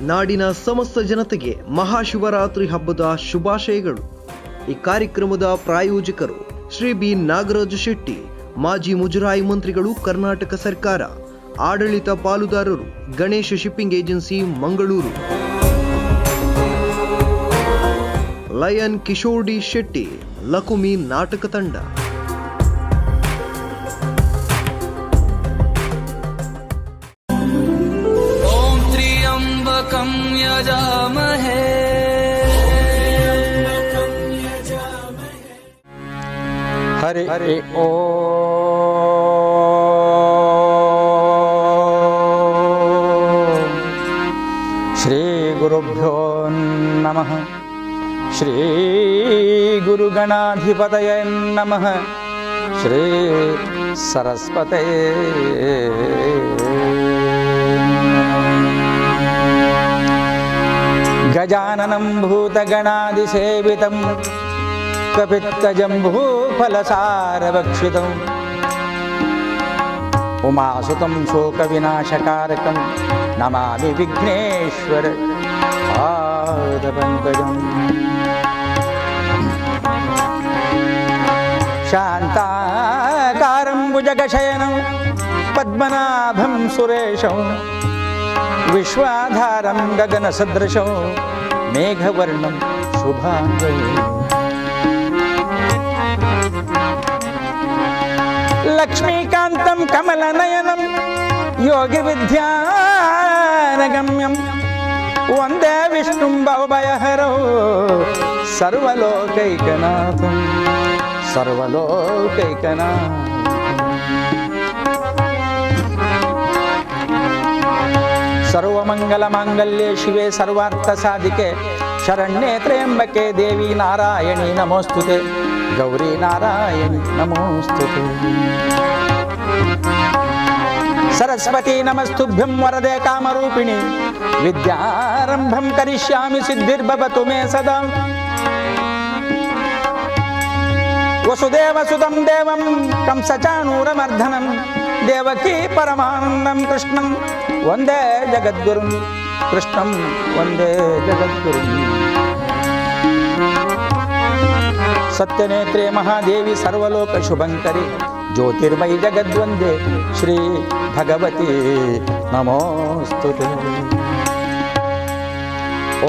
ನಾಡಿನ ಸಮಸ್ತ ಜನತೆಗೆ ಮಹಾಶಿವರಾತ್ರಿ ಹಬ್ಬದ ಶುಭಾಶಯಗಳು. ಈ ಕಾರ್ಯಕ್ರಮದ ಪ್ರಾಯೋಜಕರು ಶ್ರೀ ಬಿ ನಾಗರಾಜ ಶೆಟ್ಟಿ, ಮಾಜಿ ಮುಜರಾಯಿ ಮಂತ್ರಿಗಳು, ಕರ್ನಾಟಕ ಸರ್ಕಾರ. ಆಡಳಿತ ಪಾಲುದಾರರು Ganesha shipping agency, Mangaluru. Lion Kishore D Shetty, Lakumi ನಾಟಕ ತಂಡ. ಓಂ ತ್ರ್ಯಂಬಕಂ ಯಜಾಮಹೇ ಹರಿ ಹರಿ ಓ ಶ್ರೀ ಗುರುಭ್ಯೋ ನಮಃ. ಶ್ರೀ ಗುರುಗಣಾಧಿಪತಯೇ ನಮಃ. ಶ್ರೀ ಸರಸ್ವತಯೇ ಗಜಾನನಂ ಭೂತಗಣಾದಿಸೇವಿತಂ ಕಪಿತ್ತಜಂಬೂಫಲಸಾರಭಕ್ಷಿತಂ ಉಮಾಸುತಂ ಶೋಕವಿನಾಶಕಾರಕಂ ನಮಾಮಿ ವಿಘ್ನೇಶ್ವರ ಪಾದಪಂಕಜಂ. ಶಾಂತಾಕಾರಂ ಭುಜಗಶಯನಂ ಪದ್ಮನಾಭಂ ಸುರೇಶಂ ವಿಶ್ವಾಧಾರಂ ಗಗನಸದೃಶಂ ಮೇಘವರ್ಣಂ ಶುಭಾಂಗಂ. ಲಕ್ಷ್ಮೀಕಾಂತಂ ಕಮಲನಯನಂ ಯೋಗಿ ವಿದ್ಯಾನಗಮ್ಯಂ ವಂದೇ ವಿಷ್ಣುಂ ಭವಭಯಹರಂ ಸರ್ವಲೋಕೈಕನಾಥಂ ಸರ್ವಲೋಕೈಕನಾಥಂ. ಸರ್ವಮಂಗಲಮಾಂಗಲ್ಯೆ ಶಿವೆ ಸರ್ವಾರ್ಥಸಾಧಿಕೆ ಶರಣ್ಯೇ ತ್ರ್ಯಂಬಕೆ ದೇವಿ ನಾರಾಯಣಿ ನಮೋಸ್ತುತೆ ಗೌರಿ ನಾರಾಯಣಿ ನಮೋಸ್ತುತೆ. ಸರಸ್ವತಿ ನಮಸ್ತುಭ್ಯಂ ವರದೆ ಕಾಮರೂಪಿಣಿ ವಿದ್ಯಾರಂಭಂ ಕರಿಷ್ಯಾಮಿ ಸಿದ್ಧಿರ್ಭವತು ಮೇ ಸದಾ. ವಸುದೇವಸುತಂ ದೇವಂ ಕಂಸಚಾಣೂರಮರ್ಧನಂ ದೇವಕೀ ಪರಮಾನಂದಂ ಕೃಷ್ಣಂ ವಂದೇ ಜಗದ್ಗುರುಂ ಕೃಷ್ಣಂ ವಂದೇ ಜಗದ್ಗುರುಂ. ಸತ್ಯನೇತ್ರೇ ಮಹಾದೇವಿ ಸರ್ವಲೋಕ ಶುಭಂಕರಿ ಜ್ಯೋತಿರ್ಮಯಿ ಜಗದ್ವಂದೇ ಶ್ರೀ ಭಗವತಿ ನಮೋಸ್ತುತೆ.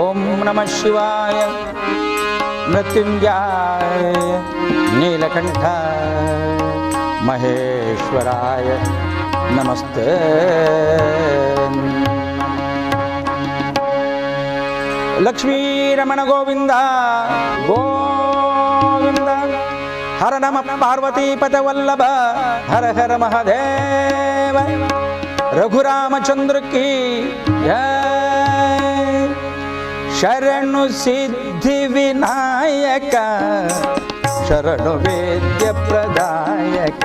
ಓಂ ನಮಃ ಶಿವಾಯ ಮೃತ್ಯುಂಜಯಾಯ ನೀಲಕಂಠಾಯ ಮಹೇಶ್ವರಾಯ ನಮಸ್ತೆ. ಲಕ್ಷ್ಮೀರಮಣ ಗೋವಿಂದ ಗೋವಿಂದ. ಹರ ನಮ ಪಾರ್ವತೀಪತ ವಲ್ಲಭ ಹರ ಹರ ಮಹಾದೇವ. ರಘುರಾಮಚಂದ್ರ ಕಿ ಜಯ. ಶರಣು ಸಿದ್ಧಿ ವಿನಾಯಕ ಶರಣು ವೇದ್ಯ ಪ್ರದಾಯಕ.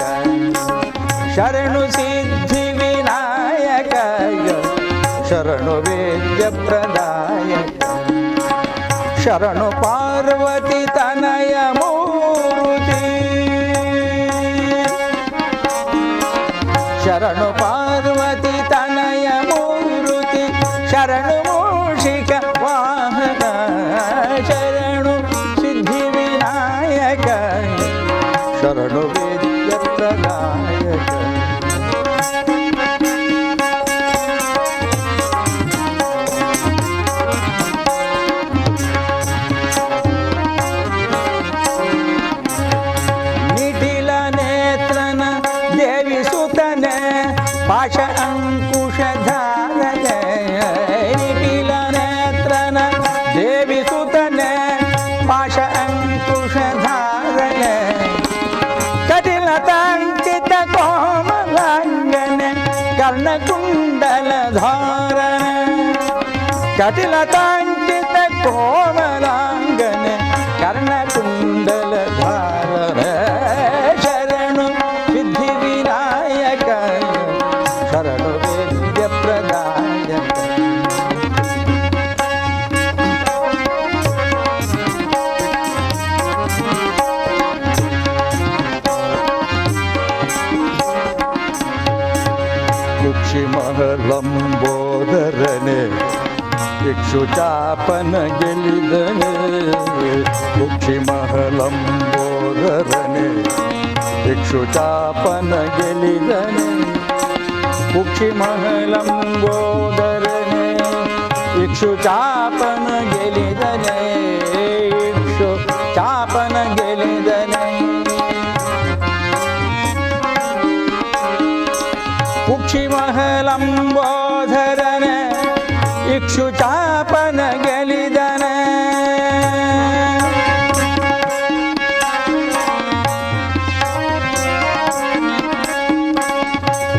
ಶರಣು ಸಿದ್ಧಿ ವಿನಾಯಕ ಶರಣು ವೇದ್ಯ ಪ್ರದಾಯಕ. ಶರಣು ಪಾರ್ವತಿ ತನಯ ಮೂರ್ತಿ. ಶರಣು ಪಾರ್ವತಿ ತನಯ ಮೂರ್ತಿ. ಶರಣು ಮೂಷಿಕ ವಾಹನ. ಶರಣು ಸಿದ್ಧಿ ವಿನಾಯಕ ಶರಣು ವೇದ್ಯ ಪ್ರದಾಯಕ. ನಿಟಿಲ ನೇತ್ರನ ದೇವಿ ಸುತನೆ ಪಾಶ ಅಂಕುಶಧಾರನೆ. ನಿಟಿಲ ನೇತ್ರನ ದೇವಿ ಸುತನೆ ಪಾಶ ಅಂಕುಶಧಾರನೆ. ಕಟಿಲತಾಂಕಿತ ಕೋಮಲಾಂಗನೆ ಕರ್ಣಕುಂಡಲ ಧಾರನೆ. ಕಟಿಲತಾಂಕಿತ ಕೋಮಲಾಂಗನೆ ಕರ್ಣಕುಂಡಲ ಧಾರನೆ. ಶರಣು ಸಿದ್ಧಿ ವಿನಾಯಕ ಶರಣು ವೇದ್ಯ ಪ್ರದಾಯಕ. ಕುಕ್ಷಿ ಮಹಲಂಬೋದರನೆ ಇಕ್ಷುಚಾಪನ ಗೆಲಿದನೆ ಕುಕ್ಷಿ ಮಹಲಂಬೋದರನೆ ಇಕ್ಷುಚಾಪನ ಗೆಲಿದನೆ ಕುಕ್ಷಿ ಮಹಲಂಬೋದರನೆ ಇಕ್ಷುಚಾಪನ ಗೆಲಿದನೆ ಇಕ್ಷುಚಾಪನ ಗೆಲಿದನೆ ಕುಕ್ಷಿ ಮಹಲಂಬೋದರನೆ ಇಕ್ಷುಚಾಪನ ಗೆಲಿದನೆ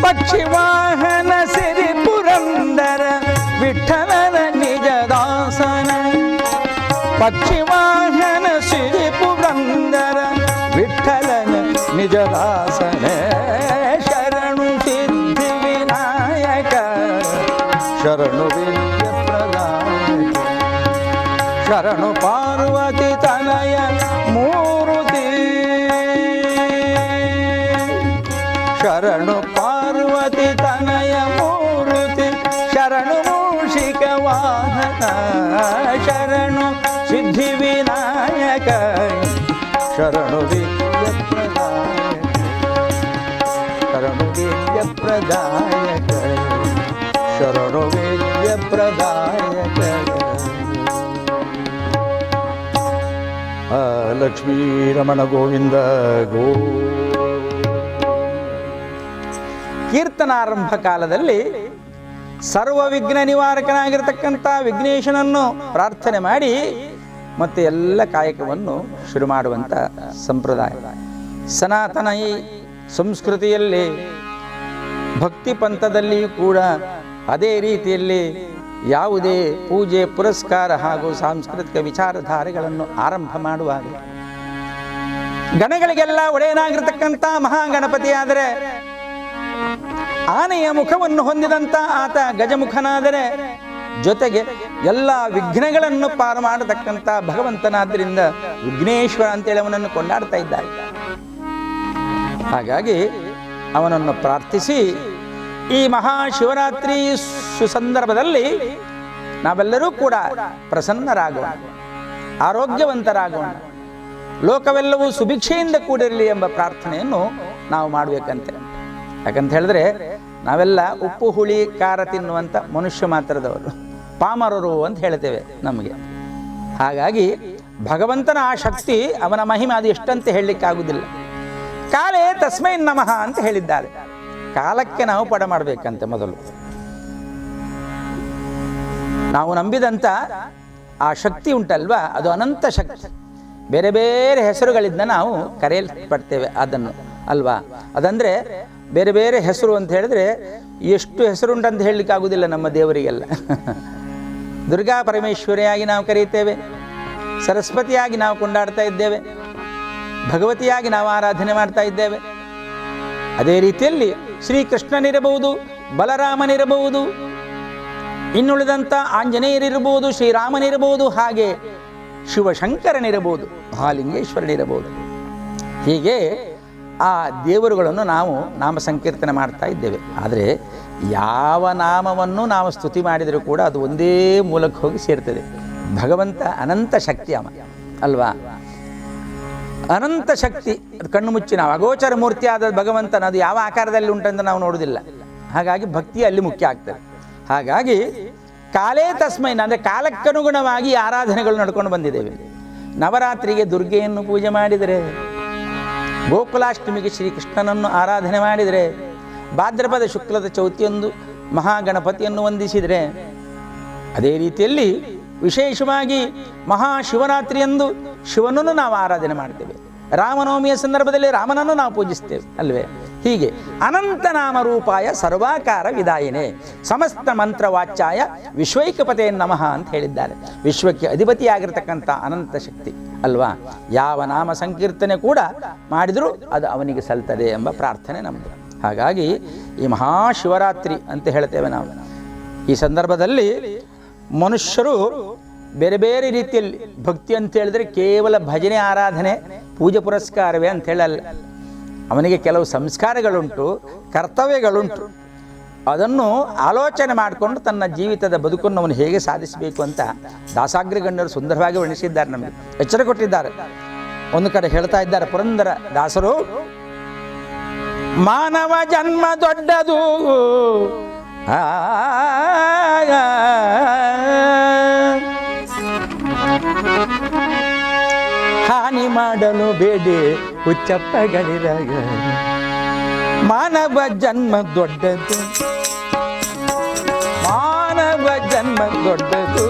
ಪಕ್ಷಿವಾಹನ ಸಿರಿ ಪುರಂದರ ವಿಠಲನ ನಿಜದಾಸನ ಪಕ್ಷಿವಾಹನ ಸಿರಿ ಪುರಂದರ ವಿಠಲನ ನಿಜದಾಸನ ಶರಣು ಸಿದ್ಧಿ ವಿನಾಯಕ ಶರಣು ವಿದ್ಯ ಪ್ರದಾಯಕ ಶರಣು ಪಾರ್ವತಿ ತನಯ ಮೂರುತಿ ಶರಣು ಪಾರ್ವತಿ ತನಯ ಮೂರುತಿ ಶರಣು ಮೂಷಿಕ ವಾಹನ ಶರಣು ಸಿದ್ಧಿ ವಿನಾಯಕ ಶರಣು ವಿದ್ಯ ಪ್ರದಾಯಕ ಶರಣು ವಿದ್ಯ ಪ್ರದಾಯಕ ಶರಣು ವಿದ್ಯ ಪ್ರದಾಯಕ ಲಕ್ಷ್ಮೀ ರಮಣ ಗೋವಿಂದ ಗೋ. ಕೀರ್ತನಾರಂಭ ಕಾಲದಲ್ಲಿ ಸರ್ವ ವಿಘ್ನ ನಿವಾರಕನಾಗಿರ್ತಕ್ಕಂಥ ವಿಘ್ನೇಶನನ್ನು ಪ್ರಾರ್ಥನೆ ಮಾಡಿ ಮತ್ತೆ ಎಲ್ಲ ಕಾಯಕವನ್ನು ಶುರು ಮಾಡುವಂಥ ಸಂಪ್ರದಾಯ ಸನಾತನ ಈ ಸಂಸ್ಕೃತಿಯಲ್ಲಿ ಭಕ್ತಿ ಪಂಥದಲ್ಲಿಯೂ ಕೂಡ ಅದೇ ರೀತಿಯಲ್ಲಿ ಯಾವುದೇ ಪೂಜೆ ಪುರಸ್ಕಾರ ಹಾಗೂ ಸಾಂಸ್ಕೃತಿಕ ವಿಚಾರಧಾರೆಗಳನ್ನು ಆರಂಭ ಮಾಡುವಾಗ ಗಣಗಳಿಗೆಲ್ಲ ಒಡೆಯನಾಗಿರ್ತಕ್ಕಂಥ ಮಹಾಗಣಪತಿ ಆದರೆ ಆನೆಯ ಮುಖವನ್ನು ಹೊಂದಿದಂಥ ಆತ ಗಜಮುಖನಾದರೆ ಜೊತೆಗೆ ಎಲ್ಲ ವಿಘ್ನಗಳನ್ನು ಪಾರು ಮಾಡತಕ್ಕಂಥ ಭಗವಂತನಾದ್ದರಿಂದ ವಿಘ್ನೇಶ್ವರ ಅಂತೇಳಿ ಅವನನ್ನು ಕೊಂಡಾಡ್ತಾ ಇದ್ದಾರೆ. ಹಾಗಾಗಿ ಅವನನ್ನು ಪ್ರಾರ್ಥಿಸಿ ಈ ಮಹಾಶಿವರಾತ್ರಿ ಸುಸಂದರ್ಭದಲ್ಲಿ ನಾವೆಲ್ಲರೂ ಕೂಡ ಪ್ರಸನ್ನರಾಗೋಣ, ಆರೋಗ್ಯವಂತರಾಗೋಣ, ಲೋಕವೆಲ್ಲವೂ ಸುಭಿಕ್ಷೆಯಿಂದ ಕೂಡಿರಲಿ ಎಂಬ ಪ್ರಾರ್ಥನೆಯನ್ನು ನಾವು ಮಾಡಬೇಕಂತೆ. ಯಾಕಂತ ಹೇಳಿದ್ರೆ ನಾವೆಲ್ಲ ಉಪ್ಪು ಹುಳಿ ಖಾರ ತಿನ್ನುವಂಥ ಮನುಷ್ಯ ಮಾತ್ರದವರು, ಪಾಮರರು ಅಂತ ಹೇಳ್ತೇವೆ ನಮಗೆ. ಹಾಗಾಗಿ ಭಗವಂತನ ಆ ಶಕ್ತಿ, ಅವನ ಮಹಿಮೆ ಅದು ಎಷ್ಟಂತ ಹೇಳಲಿಕ್ಕಾಗುವುದಿಲ್ಲ. ಕಾಲೇ ತಸ್ಮೈ ನಮಃ ಅಂತ ಹೇಳಿದ್ದಾರೆ. ಕಾಲಕ್ಕೆ ನಾವು ಪಡ ಮಾಡಬೇಕಂತೆ. ಮೊದಲು ನಾವು ನಂಬಿದಂಥ ಆ ಶಕ್ತಿ ಉಂಟಲ್ವಾ, ಅದು ಅನಂತ ಶಕ್ತಿ. ಬೇರೆ ಬೇರೆ ಹೆಸರುಗಳಿಂದ ನಾವು ಕರೆಯಲ್ಪಡ್ತೇವೆ ಅದನ್ನು ಅಲ್ವಾ. ಅದಂದರೆ ಬೇರೆ ಬೇರೆ ಹೆಸರು ಅಂತ ಹೇಳಿದ್ರೆ ಎಷ್ಟು ಹೆಸರುಂಟಂತ ಹೇಳಲಿಕ್ಕೆ ಆಗುವುದಿಲ್ಲ ನಮ್ಮ ದೇವರಿಗೆಲ್ಲ. ದುರ್ಗಾ ಪರಮೇಶ್ವರಿಯಾಗಿ ನಾವು ಕರೀತೇವೆ, ಸರಸ್ವತಿಯಾಗಿ ನಾವು ಕೊಂಡಾಡ್ತಾ ಇದ್ದೇವೆ, ಭಗವತಿಯಾಗಿ ನಾವು ಆರಾಧನೆ ಮಾಡ್ತಾ ಇದ್ದೇವೆ. ಅದೇ ರೀತಿಯಲ್ಲಿ ಶ್ರೀಕೃಷ್ಣನಿರಬಹುದು, ಬಲರಾಮನಿರಬಹುದು, ಇನ್ನುಳಿದಂಥ ಆಂಜನೇಯರಿರಬಹುದು, ಶ್ರೀರಾಮನಿರಬಹುದು, ಹಾಗೆ ಶಿವಶಂಕರನಿರಬಹುದು, ಮಹಾಲಿಂಗೇಶ್ವರನಿರಬಹುದು. ಹೀಗೆ ಆ ದೇವರುಗಳನ್ನು ನಾವು ನಾಮ ಸಂಕೀರ್ತನೆ ಮಾಡ್ತಾ ಇದ್ದೇವೆ. ಆದರೆ ಯಾವ ನಾಮವನ್ನು ನಾವು ಸ್ತುತಿ ಮಾಡಿದರೂ ಕೂಡ ಅದು ಒಂದೇ ಮೂಲಕ್ಕೆ ಹೋಗಿ ಸೇರ್ತದೆ. ಭಗವಂತ ಅನಂತ ಶಕ್ತಿ ಅವ ಅಲ್ವಾ. ಅನಂತ ಶಕ್ತಿ, ಅದು ಕಣ್ಣು ಮುಚ್ಚಿ ನಾವು ಅಗೋಚರ ಮೂರ್ತಿ ಆದ ಭಗವಂತನ ಅದು ಯಾವ ಆಕಾರದಲ್ಲಿ ಉಂಟಂತ ನಾವು ನೋಡುವುದಿಲ್ಲ. ಹಾಗಾಗಿ ಭಕ್ತಿ ಅಲ್ಲಿ ಮುಖ್ಯ ಆಗ್ತದೆ. ಹಾಗಾಗಿ ಕಾಲೇ ತಸ್ಮೈನ ಅಂದರೆ ಕಾಲಕ್ಕನುಗುಣವಾಗಿ ಆರಾಧನೆಗಳು ನಡ್ಕೊಂಡು ಬಂದಿದ್ದೇವೆ. ನವರಾತ್ರಿಗೆ ದುರ್ಗೆಯನ್ನು ಪೂಜೆ ಮಾಡಿದರೆ, ಗೋಕುಲಾಷ್ಟಮಿಗೆ ಶ್ರೀಕೃಷ್ಣನನ್ನು ಆರಾಧನೆ ಮಾಡಿದರೆ, ಭಾದ್ರಪದ ಶುಕ್ಲದ ಚೌತಿಯೊಂದು ಮಹಾಗಣಪತಿಯನ್ನು ವಂದಿಸಿದರೆ, ಅದೇ ರೀತಿಯಲ್ಲಿ ವಿಶೇಷವಾಗಿ ಮಹಾಶಿವರಾತ್ರಿಯಂದು ಶಿವನನ್ನು ನಾವು ಆರಾಧನೆ ಮಾಡ್ತೇವೆ. ರಾಮನವಮಿಯ ಸಂದರ್ಭದಲ್ಲಿ ರಾಮನನ್ನು ನಾವು ಪೂಜಿಸ್ತೇವೆ ಅಲ್ವೇ. ಹೀಗೆ ಅನಂತ ನಾಮ ರೂಪಾಯ ಸರ್ವಾಕಾರ ವಿದಾಯಿನೇ ಸಮಸ್ತ ಮಂತ್ರವಾಚ್ಯಾಯ ವಿಶ್ವೈಕಪತೆ ನಮಃ ಅಂತ ಹೇಳಿದ್ದಾರೆ. ವಿಶ್ವಕ್ಕೆ ಅಧಿಪತಿಯಾಗಿರ್ತಕ್ಕಂಥ ಅನಂತ ಶಕ್ತಿ ಅಲ್ವಾ. ಯಾವ ನಾಮ ಸಂಕೀರ್ತನೆ ಕೂಡ ಮಾಡಿದರೂ ಅದು ಅವನಿಗೆ ಸಲ್ತದೆ ಎಂಬ ಪ್ರಾರ್ಥನೆ ನಮ್ಮದು. ಹಾಗಾಗಿ ಈ ಮಹಾಶಿವರಾತ್ರಿ ಅಂತ ಹೇಳ್ತೇವೆ ನಾವು. ಈ ಸಂದರ್ಭದಲ್ಲಿ ಮನುಷ್ಯರು ಬೇರೆ ಬೇರೆ ರೀತಿಯಲ್ಲಿ ಭಕ್ತಿ ಅಂತ ಹೇಳಿದ್ರೆ ಕೇವಲ ಭಜನೆ ಆರಾಧನೆ ಪೂಜೆ ಪುರಸ್ಕಾರವೇ ಅಂತ ಹೇಳಲ್ಲ. ಅವನಿಗೆ ಕೆಲವು ಸಂಸ್ಕಾರಗಳುಂಟು, ಕರ್ತವ್ಯಗಳುಂಟು. ಅದನ್ನು ಆಲೋಚನೆ ಮಾಡಿಕೊಂಡು ತನ್ನ ಜೀವಿತದ ಬದುಕನ್ನು ಅವನು ಹೇಗೆ ಸಾಧಿಸಬೇಕು ಅಂತ ದಾಸಾಗ್ರಗಣ್ಯರು ಸುಂದರವಾಗಿ ವರ್ಣಿಸಿದ್ದಾರೆ, ನಮಗೆ ಎಚ್ಚರ ಕೊಟ್ಟಿದ್ದಾರೆ. ಒಂದು ಕಡೆ ಹೇಳ್ತಾ ಇದ್ದಾರೆ ಪುರಂದರ ದಾಸರು, ಮಾನವ ಜನ್ಮ ದೊಡ್ಡದು ಹಾನಿ ಮಾಡಲು ಬೇಡಿ ಹುಚ್ಚಪ್ಪಗಳಿರಾಗ. ಮಾನವ ಜನ್ಮ ದೊಡ್ಡದು, ಮಾನವ ಜನ್ಮ ದೊಡ್ಡದು,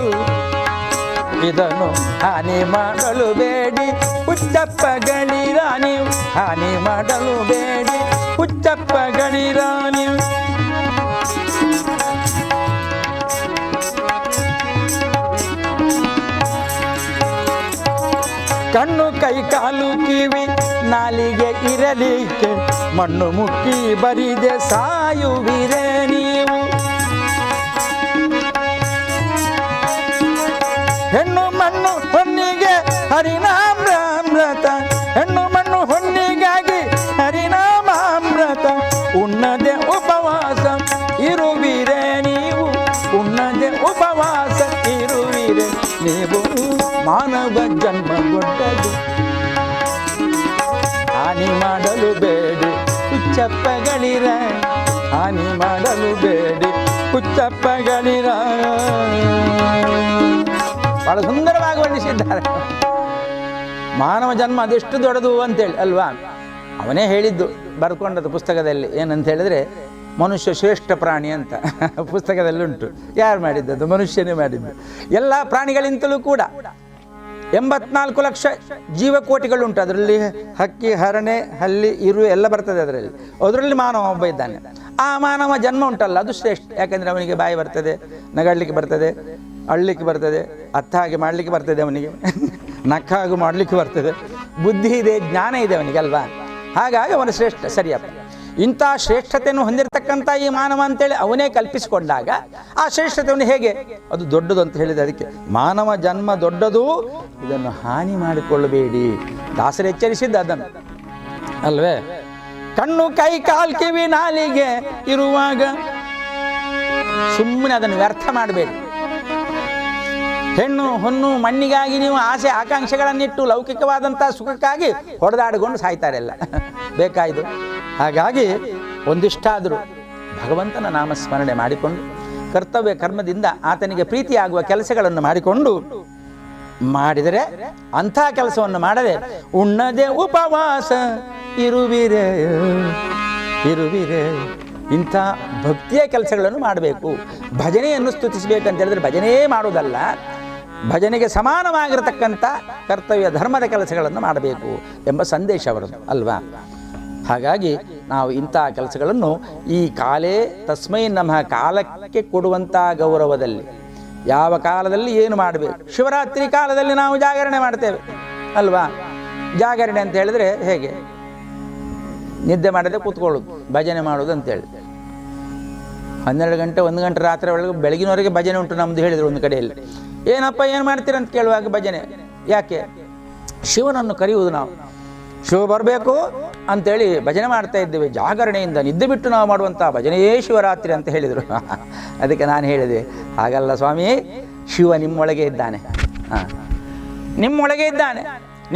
ಇದನ್ನು ಹಾನಿ ಮಾಡಲು ಬೇಡಿ ಹುಚ್ಚಪ್ಪಗಳಿರ ನೀವು, ಹಾನಿ ಮಾಡಲು ಬೇಡಿ ಹುಚ್ಚಪ್ಪಗಳಿರ ನೀವು. ಕಣ್ಣು ಕೈ ಕಾಲು ಕಿವಿ ನಾಲಿಗೆ ಇರಲಿಕ್ಕೆ ಮಣ್ಣು ಮುಕ್ಕಿ ಬರಿದೆ ಸಾಯುವಿರೆ ನೀವು. ಹೆಣ್ಣು ಮಣ್ಣು ಹೊನ್ನಿಗೆ ಹರಿನಾಮಾಮೃತ, ಹೆಣ್ಣು ಮಣ್ಣು ಹೊನ್ನಿಗಾಗಿ ಹರಿನಾಮಾಮೃತ, ಉಣ್ಣದೆ ಉಪವಾಸ ಇರುವಿರೆ ನೀವು, ಉಣ್ಣದೆ ಉಪವಾಸ ಇರುವಿರೆ ನೀವು. ಮಾನವ ಜನ್ಮ ದೊಡ್ಡದು, ಹಾನಿ ಮಾಡಲು ಬೇಡಿ ಹುಚ್ಚಪ್ಪಗಳಿರ, ಹಾನಿ ಮಾಡಲು ಬೇಡಿ ಹುಚ್ಚಪ್ಪಗಳಿರ. ಬಹಳ ಸುಂದರವಾಗಿ ವರ್ಣಿಸಿದ್ದಾರೆ. ಮಾನವ ಜನ್ಮ ಅದೆಷ್ಟು ದೊಡ್ಡದು ಅಂತೇಳಿ ಅಲ್ವಾ. ಅವನೇ ಹೇಳಿದ್ದು, ಬರ್ಕೊಂಡದ್ದು ಪುಸ್ತಕದಲ್ಲಿ. ಏನಂತ ಹೇಳಿದ್ರೆ ಮನುಷ್ಯ ಶ್ರೇಷ್ಠ ಪ್ರಾಣಿ ಅಂತ ಪುಸ್ತಕದಲ್ಲಿ ಉಂಟು. ಯಾರು ಮಾಡಿದ್ದದು? ಮನುಷ್ಯನೇ ಮಾಡಿದ್ದು. ಎಲ್ಲ ಪ್ರಾಣಿಗಳಿಂತಲೂ ಕೂಡ 84 ಲಕ್ಷ ಜೀವಕೋಟಿಗಳುಂಟು. ಅದರಲ್ಲಿ ಹಕ್ಕಿ, ಹರಣೆ, ಹಲ್ಲಿ, ಇರು ಎಲ್ಲ ಬರ್ತದೆ ಅದರಲ್ಲಿ ಮಾನವ ಒಬ್ಬ ಇದ್ದಾನೆ. ಆ ಮಾನವ ಜನ್ಮ ಉಂಟಲ್ಲ ಅದು ಶ್ರೇಷ್ಠ. ಯಾಕಂದರೆ ಅವನಿಗೆ ಬಾಯಿ ಬರ್ತದೆ, ನಗಾಡಲಿಕ್ಕೆ ಬರ್ತದೆ, ಅಳ್ಲಿಕ್ಕೆ ಬರ್ತದೆ, ಅರ್ಥ ಹಾಗೆ ಮಾಡಲಿಕ್ಕೆ ಬರ್ತದೆ, ಅವನಿಗೆ ನಕ್ಕ ಹಾಗೂ ಮಾಡಲಿಕ್ಕೆ ಬರ್ತದೆ, ಬುದ್ಧಿ ಇದೆ, ಜ್ಞಾನ ಇದೆ ಅವನಿಗೆ ಅಲ್ವಾ. ಹಾಗಾಗಿ ಅವನು ಶ್ರೇಷ್ಠ. ಸರಿಯಪ್ಪ, ಇಂಥ ಶ್ರೇಷ್ಠತೆಯನ್ನು ಹೊಂದಿರತಕ್ಕಂಥ ಈ ಮಾನವ ಅಂತೇಳಿ ಅವನೇ ಕಲ್ಪಿಸಿಕೊಂಡಾಗ ಆ ಶ್ರೇಷ್ಠತೆಯನ್ನು ಹೇಗೆ ಅದು ದೊಡ್ಡದು ಅಂತ ಹೇಳಿದೆ. ಅದಕ್ಕೆ ಮಾನವ ಜನ್ಮ ದೊಡ್ಡದು, ಇದನ್ನು ಹಾನಿ ಮಾಡಿಕೊಳ್ಳಬೇಡಿ. ದಾಸರು ಎಚ್ಚರಿಸಿದ್ದ ಅದನ್ನು ಅಲ್ವೇ. ಕಣ್ಣು ಕೈ ಕಾಲ್ ಕಿವಿ ನಾಲಿಗೆ ಇರುವಾಗ ಸುಮ್ಮನೆ ಅದನ್ನು ವ್ಯರ್ಥ ಮಾಡಬೇಡಿ. ಹೆಣ್ಣು ಹೊನ್ನು ಮಣ್ಣಿಗಾಗಿ ನೀವು ಆಸೆ ಆಕಾಂಕ್ಷೆಗಳನ್ನಿಟ್ಟು ಲೌಕಿಕವಾದಂಥ ಸುಖಕ್ಕಾಗಿ ಹೊಡೆದಾಡಿಕೊಂಡು ಸಾಯ್ತಾರೆಲ್ಲ, ಬೇಕಾಯ್ದು. ಹಾಗಾಗಿ ಒಂದಿಷ್ಟಾದರೂ ಭಗವಂತನ ನಾಮಸ್ಮರಣೆ ಮಾಡಿಕೊಂಡು ಕರ್ತವ್ಯ ಕರ್ಮದಿಂದ ಆತನಿಗೆ ಪ್ರೀತಿಯಾಗುವ ಕೆಲಸಗಳನ್ನು ಮಾಡಿಕೊಂಡು ಮಾಡಿದರೆ, ಅಂಥ ಕೆಲಸವನ್ನು ಮಾಡದೆ ಉಣ್ಣದೆ ಉಪವಾಸ ಇರುವಿರೆ ಇರುವಿರೆ. ಇಂಥ ಭಕ್ತಿಯ ಕೆಲಸಗಳನ್ನು ಮಾಡಬೇಕು. ಭಜನೆಯನ್ನು ಸ್ತುತಿಸಬೇಕಂತ ಹೇಳಿದ್ರೆ ಭಜನೆ ಮಾಡುವುದಲ್ಲ, ಭಜನೆಗೆ ಸಮಾನವಾಗಿರತಕ್ಕಂಥ ಕರ್ತವ್ಯ ಧರ್ಮದ ಕೆಲಸಗಳನ್ನು ಮಾಡಬೇಕು ಎಂಬ ಸಂದೇಶ ಅವರದು ಅಲ್ವಾ. ಹಾಗಾಗಿ ನಾವು ಇಂಥ ಕೆಲಸಗಳನ್ನು ಈ ಕಾಲೇ ತಸ್ಮೈ ನಮಃ, ಕಾಲಕ್ಕೆ ಕೊಡುವಂಥ ಗೌರವದಲ್ಲಿ ಯಾವ ಕಾಲದಲ್ಲಿ ಏನು ಮಾಡಬೇಕು. ಶಿವರಾತ್ರಿ ಕಾಲದಲ್ಲಿ ನಾವು ಜಾಗರಣೆ ಮಾಡ್ತೇವೆ ಅಲ್ವಾ. ಜಾಗರಣೆ ಅಂತ ಹೇಳಿದ್ರೆ ಹೇಗೆ? ನಿದ್ದೆ ಮಾಡದೆ ಕೂತ್ಕೊಳ್ಳೋದು, ಭಜನೆ ಮಾಡೋದು ಅಂತೇಳಿ. 12 ಗಂಟೆ 1 ಗಂಟೆ ರಾತ್ರಿ ಒಳಗೆ ಬೆಳಗಿನವರೆಗೆ ಭಜನೆ ಉಂಟು ನಮ್ಮದು ಹೇಳಿದರು ಒಂದು ಕಡೆಯಲ್ಲಿ. ಏನಪ್ಪ ಏನು ಮಾಡ್ತೀರಂತ ಕೇಳುವಾಗ ಭಜನೆ ಯಾಕೆ? ಶಿವನನ್ನು ಕರೆಯುವುದು ನಾವು, ಶಿವ ಬರಬೇಕು ಅಂತೇಳಿ ಭಜನೆ ಮಾಡ್ತಾ ಇದ್ದೇವೆ. ಜಾಗರಣೆಯಿಂದ ನಿದ್ದೆ ಬಿಟ್ಟು ನಾವು ಮಾಡುವಂಥ ಭಜನೆಯೇ ಶಿವರಾತ್ರಿ ಅಂತ ಹೇಳಿದರು. ಅದಕ್ಕೆ ನಾನು ಹೇಳಿದೆ, ಹಾಗಲ್ಲ ಸ್ವಾಮಿ, ಶಿವ ನಿಮ್ಮೊಳಗೆ ಇದ್ದಾನೆ. ನಿಮ್ಮೊಳಗೆ ಇದ್ದಾನೆ.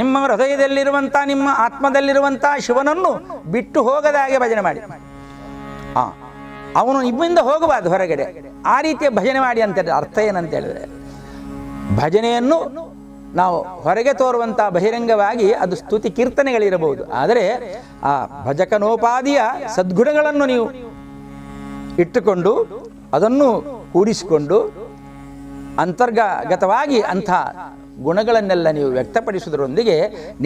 ನಿಮ್ಮ ಹೃದಯದಲ್ಲಿರುವಂಥ, ನಿಮ್ಮ ಆತ್ಮದಲ್ಲಿರುವಂಥ ಶಿವನನ್ನು ಬಿಟ್ಟು ಹೋಗದ ಹಾಗೆ ಭಜನೆ ಮಾಡಿ. ಅವನು ನಿಮ್ಮಿಂದ ಹೋಗಬಾರ್ದು ಹೊರಗಡೆ. ಆ ರೀತಿಯ ಭಜನೆ ಮಾಡಿ ಅಂತ ಅರ್ಥ ಏನಂತ ಹೇಳಿದ್ರೆ, ಭಜನೆಯನ್ನು ನಾವು ಹೊರಗೆ ತೋರುವಂಥ ಬಹಿರಂಗವಾಗಿ ಅದು ಸ್ತುತಿ ಕೀರ್ತನೆಗಳಿರಬಹುದು. ಆದರೆ ಆ ಭಜಕನೋಪಾದಿಯ ಸದ್ಗುಣಗಳನ್ನು ನೀವು ಇಟ್ಟುಕೊಂಡು ಅದನ್ನು ಕೂಡಿಸಿಕೊಂಡು ಅಂತರ್ಗತವಾಗಿ ಅಂಥ ಗುಣಗಳನ್ನೆಲ್ಲ ನೀವು ವ್ಯಕ್ತಪಡಿಸುವುದರೊಂದಿಗೆ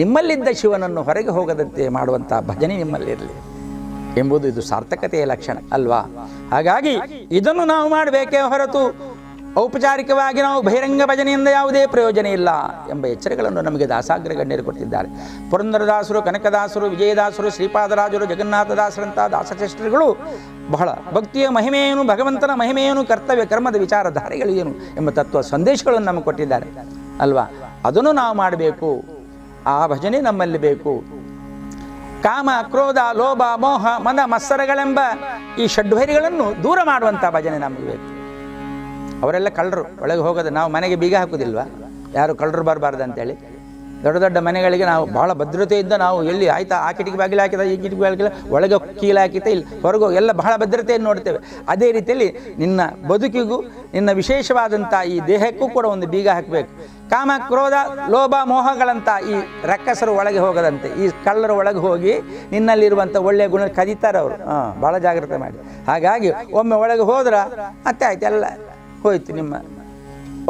ನಿಮ್ಮಲ್ಲಿದ್ದ ಶಿವನನ್ನು ಹೊರಗೆ ಹೋಗದಂತೆ ಮಾಡುವಂಥ ಭಜನೆ ನಿಮ್ಮಲ್ಲಿರಲಿ ಎಂಬುದು ಇದು ಸಾರ್ಥಕತೆಯ ಲಕ್ಷಣ ಅಲ್ವಾ. ಹಾಗಾಗಿ ಇದನ್ನು ನಾವು ಮಾಡಬೇಕೇ ಹೊರತು ಔಪಚಾರಿಕವಾಗಿ ನಾವು ಬಹಿರಂಗ ಭಜನೆಯಿಂದ ಯಾವುದೇ ಪ್ರಯೋಜನ ಇಲ್ಲ ಎಂಬ ಎಚ್ಚರಿಕೆಗಳನ್ನು ನಮಗೆ ದಾಸಾಗ್ರಗಣ್ಯರು ಕೊಟ್ಟಿದ್ದಾರೆ. ಪುರಂದರದಾಸರು, ಕನಕದಾಸರು, ವಿಜಯದಾಸರು, ಶ್ರೀಪಾದರಾಜರು, ಜಗನ್ನಾಥದಾಸರಂಥ ದಾಸಶ್ರೇಷ್ಠರುಗಳು ಬಹಳ ಭಕ್ತಿಯ ಮಹಿಮೆಯೇನು, ಭಗವಂತನ ಮಹಿಮೆಯೇನು, ಕರ್ತವ್ಯ ಕರ್ಮದ ವಿಚಾರಧಾರೆಗಳು ಏನು ಎಂಬ ತತ್ವ ಸಂದೇಶಗಳನ್ನು ನಮಗೆ ಕೊಟ್ಟಿದ್ದಾರೆ ಅಲ್ವಾ. ಅದನ್ನು ನಾವು ಮಾಡಬೇಕು. ಆ ಭಜನೆ ನಮ್ಮಲ್ಲಿ ಬೇಕು. ಕಾಮ, ಕ್ರೋಧ, ಲೋಭ, ಮೋಹ, ಮದ, ಮತ್ಸರಗಳೆಂಬ ಈ ಷಡ್ವೈರಿಗಳನ್ನು ದೂರ ಮಾಡುವಂಥ ಭಜನೆ ನಮಗೆ ಬೇಕು. ಅವರೆಲ್ಲ ಕಳ್ಳರು, ಒಳಗೆ ಹೋಗೋದು. ನಾವು ಮನೆಗೆ ಬೀಗ ಹಾಕೋದಿಲ್ವಾ, ಯಾರು ಕಳ್ಳರು ಬರಬಾರ್ದು ಅಂತೇಳಿ. ದೊಡ್ಡ ದೊಡ್ಡ ಮನೆಗಳಿಗೆ ನಾವು ಬಹಳ ಭದ್ರತೆಯಿಂದ ನಾವು ಎಲ್ಲಿ ಆಯ್ತಾ ಆ ಕಿಟಕಿ ಬಾಗಿಲು ಹಾಕಿದ, ಈ ಕಿಟಕಿ ಬಾಗಿಲ ಒಳಗೆ ಕೀಲು ಹಾಕಿತ, ಇಲ್ಲಿ ಹೊರಗೋ ಎಲ್ಲ ಬಹಳ ಭದ್ರತೆಯನ್ನು ನೋಡ್ತೇವೆ. ಅದೇ ರೀತಿಯಲ್ಲಿ ನಿನ್ನ ಬದುಕಿಗೂ ನಿನ್ನ ವಿಶೇಷವಾದಂಥ ಈ ದೇಹಕ್ಕೂ ಕೂಡ ಒಂದು ಬೀಗ ಹಾಕಬೇಕು. ಕಾಮ, ಕ್ರೋಧ, ಲೋಭ, ಮೋಹಗಳಂತ ಈ ರಕ್ಕಸರು ಒಳಗೆ ಹೋಗದಂತೆ, ಈ ಕಳ್ಳರು ಒಳಗೆ ಹೋಗಿ ನಿನ್ನಲ್ಲಿರುವಂಥ ಒಳ್ಳೆಯ ಗುಣ ಕದೀತಾರೆ ಅವರು. ಭಾಳ ಜಾಗ್ರತೆ ಮಾಡಿ. ಹಾಗಾಗಿ ಒಮ್ಮೆ ಒಳಗೆ ಹೋದ್ರೆ ಮತ್ತೆ ಆಯ್ತು, ಎಲ್ಲ ಹೋಯ್ತು, ನಿಮ್ಮ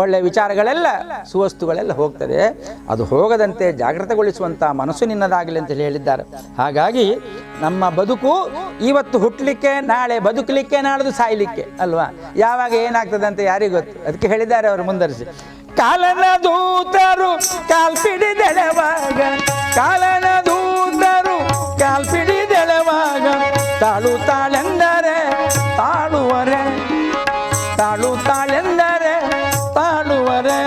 ಒಳ್ಳೆಯ ವಿಚಾರಗಳೆಲ್ಲ ಸುವಸ್ತುಗಳೆಲ್ಲ ಹೋಗ್ತದೆ. ಅದು ಹೋಗದಂತೆ ಜಾಗೃತಗೊಳಿಸುವಂಥ ಮನಸ್ಸು ನಿನ್ನದಾಗಲಿ ಅಂತ ಹೇಳಿದ್ದಾರೆ. ಹಾಗಾಗಿ ನಮ್ಮ ಬದುಕು ಇವತ್ತು ಹುಟ್ಟಲಿಕ್ಕೆ, ನಾಳೆ ಬದುಕಲಿಕ್ಕೆ, ನಾಳೆದು ಸಾಯಲಿಕ್ಕೆ ಅಲ್ವಾ. ಯಾವಾಗ ಏನಾಗ್ತದೆ ಅಂತ ಯಾರಿಗೂ ಗೊತ್ತು. ಅದಕ್ಕೆ ಹೇಳಿದ್ದಾರೆ ಅವರು ಮುಂದರಿಸಿ, ಕಾಲನ ದೂತರು ಕಾಲ್ಪಿಡಿದೆಳೆವಾಗ, ಕಾಲನ ದೂತರು ಕಾಲ್ಪಿಡಿದೆಳೆವಾಗ, ತಾಳು ತಾಳೆಂದರೆ ತಾಳುವರೆ, ತಾಳು ತಾಳೆಂದರೆ ತಾಳುವರೆ,